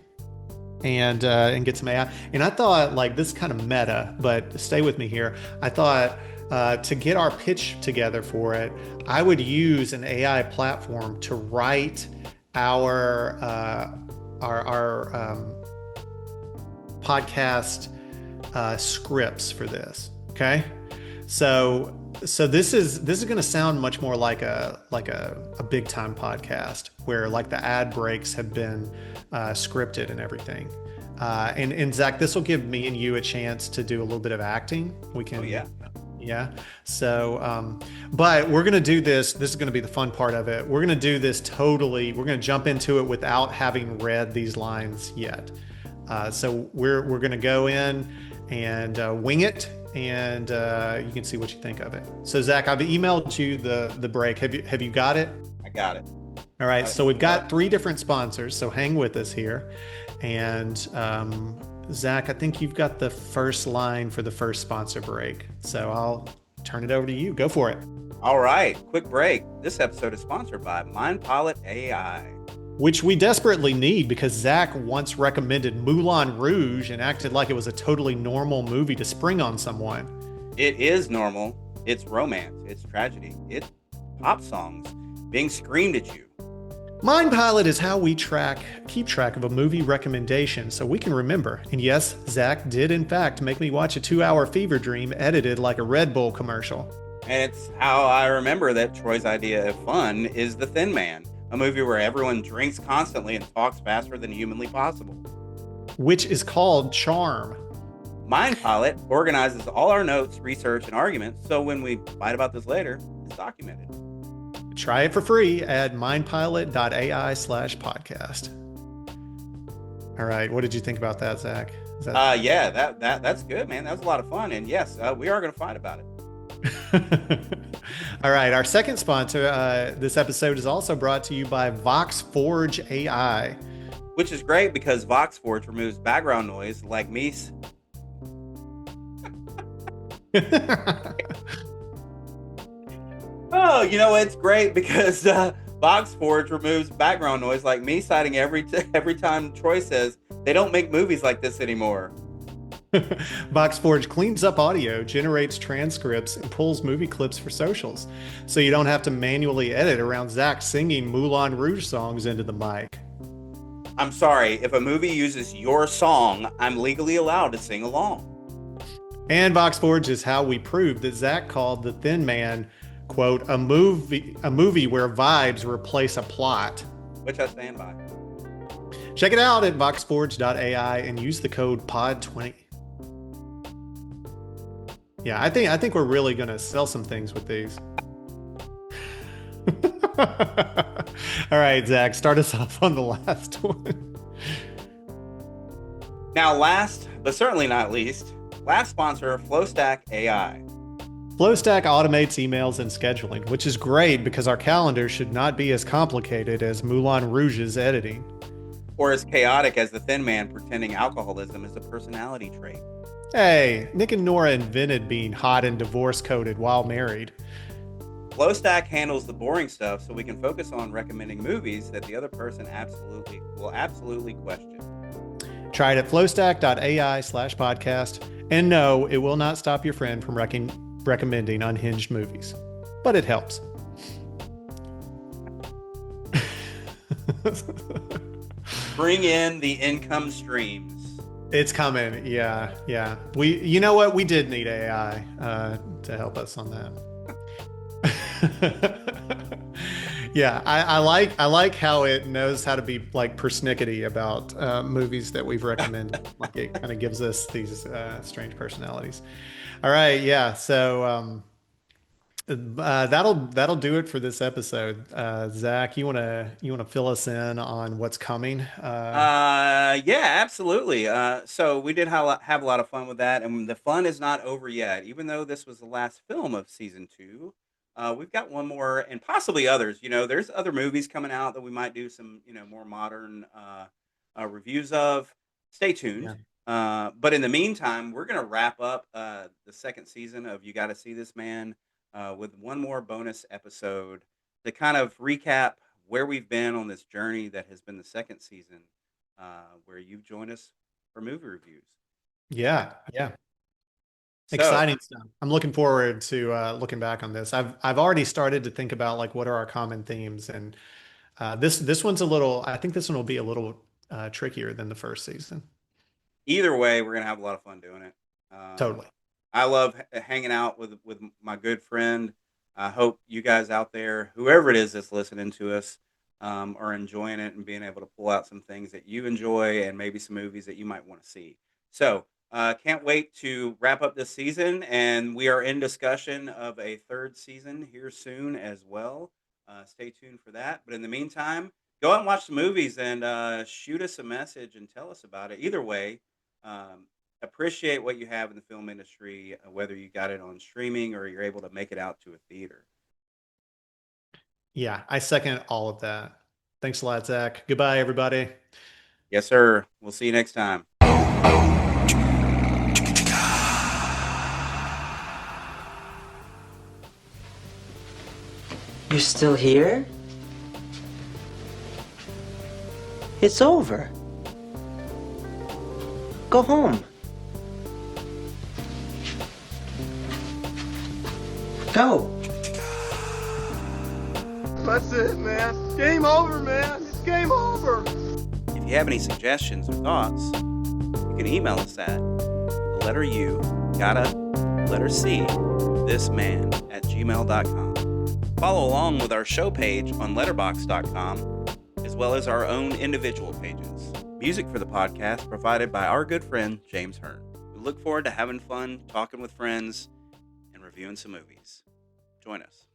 and get some AI. And I thought, like, this is kind of meta, but stay with me here. I thought to get our pitch together for it, I would use an AI platform to write our podcast scripts for this. Okay, so this is going to sound much more like a big time podcast where like the ad breaks have been scripted and everything. And Zach, this will give me and you a chance to do a little bit of acting. We can. Oh, yeah. So, but we're going to do this. This is going to be the fun part of it. We're going to do this totally. We're going to jump into it without having read these lines yet. So we're going to go in and wing it, and you can see what you think of it. So Zach, I've emailed you the break. Have you got it? I got it. All right. So we've got 3 different sponsors. So hang with us here. And Zach, I think you've got the first line for the first sponsor break. So I'll turn it over to you. Go for it. All right. Quick break. This episode is sponsored by MindPilot AI. Which we desperately need because Zach once recommended Moulin Rouge and acted like it was a totally normal movie to spring on someone. It is normal. It's romance. It's tragedy. It's pop songs being screamed at you. MindPilot is how we keep track of a movie recommendation so we can remember. And yes, Zach did in fact make me watch a 2-hour fever dream edited like a Red Bull commercial. And it's how I remember that Troy's idea of fun is The Thin Man, a movie where everyone drinks constantly and talks faster than humanly possible. Which is called Charm. MindPilot organizes all our notes, research, and arguments, so when we fight about this later, it's documented. Try it for free at mindpilot.ai/podcast. All right. What did you think about that, Zach? Yeah, that's good, man. That was a lot of fun. And yes, we are going to fight about it. All right. Our second sponsor this episode is also brought to you by VoxForge AI. Which is great because VoxForge removes background noise like me. Oh, you know, it's great because VoxForge removes background noise like me citing every time Troy says they don't make movies like this anymore. VoxForge cleans up audio, generates transcripts, and pulls movie clips for socials, so you don't have to manually edit around Zach singing Moulin Rouge songs into the mic. I'm sorry, if a movie uses your song, I'm legally allowed to sing along. And VoxForge is how we proved that Zach called The Thin Man, quote, a movie where vibes replace a plot. Which I stand by. Check it out at voxforge.ai and use the code POD20. Yeah, I think we're really going to sell some things with these. All right, Zach, start us off on the last one. Now, last, but certainly not least, Last sponsor, FlowStack AI. FlowStack automates emails and scheduling, which is great because our calendar should not be as complicated as Moulin Rouge's editing. Or as chaotic as the Thin Man pretending alcoholism is a personality trait. Hey, Nick and Nora invented being hot and divorce-coded while married. FlowStack handles the boring stuff so we can focus on recommending movies that the other person will absolutely question. Try it at flowstack.ai/podcast. And no, it will not stop your friend from recommending unhinged movies, but it helps. Bring in the income streams. It's coming. Yeah. You know what? We did need AI to help us on that. Yeah, I like how it knows how to be like persnickety about movies that we've recommended. Like it kind of gives us these strange personalities. All right, yeah. So that'll do it for this episode. Zach, you wanna fill us in on what's coming? Yeah, absolutely. So we did have a lot of fun with that, and the fun is not over yet. Even though this was the last film of season 2, we've got one more and possibly others. There's other movies coming out that we might do some, more modern reviews of. Stay tuned. Yeah. But in the meantime, we're going to wrap up the second season of You Gotta See This Man with one more bonus episode to kind of recap where we've been on this journey that has been the second season, where you've joined us for movie reviews. Yeah. So, exciting stuff. I'm looking forward to looking back on this. I've already started to think about like what are our common themes, and this one's I think this one will be a little trickier than the first season. Either way, we're gonna have a lot of fun doing it. Totally. I love hanging out with my good friend. I hope you guys out there, whoever it is that's listening to us, are enjoying it and being able to pull out some things that you enjoy and maybe some movies that you might want to see. So can't wait to wrap up this season, and we are in discussion of a third season here soon as well. Stay tuned for that. But in the meantime, go out and watch the movies and shoot us a message and tell us about it. Either way, appreciate what you have in the film industry, whether you got it on streaming or you're able to make it out to a theater. Yeah, I second all of that. Thanks a lot, Zach. Goodbye, everybody. Yes, sir. We'll see you next time. You're still here? It's over. Go home. Go. That's it, man. Game over, man. It's game over. If you have any suggestions or thoughts, you can email us at the letter U, gotta, letter C, thisman@gmail.com. Follow along with our show page on letterboxd.com, as well as our own individual pages. Music for the podcast provided by our good friend, James Hearn. We look forward to having fun, talking with friends, and reviewing some movies. Join us.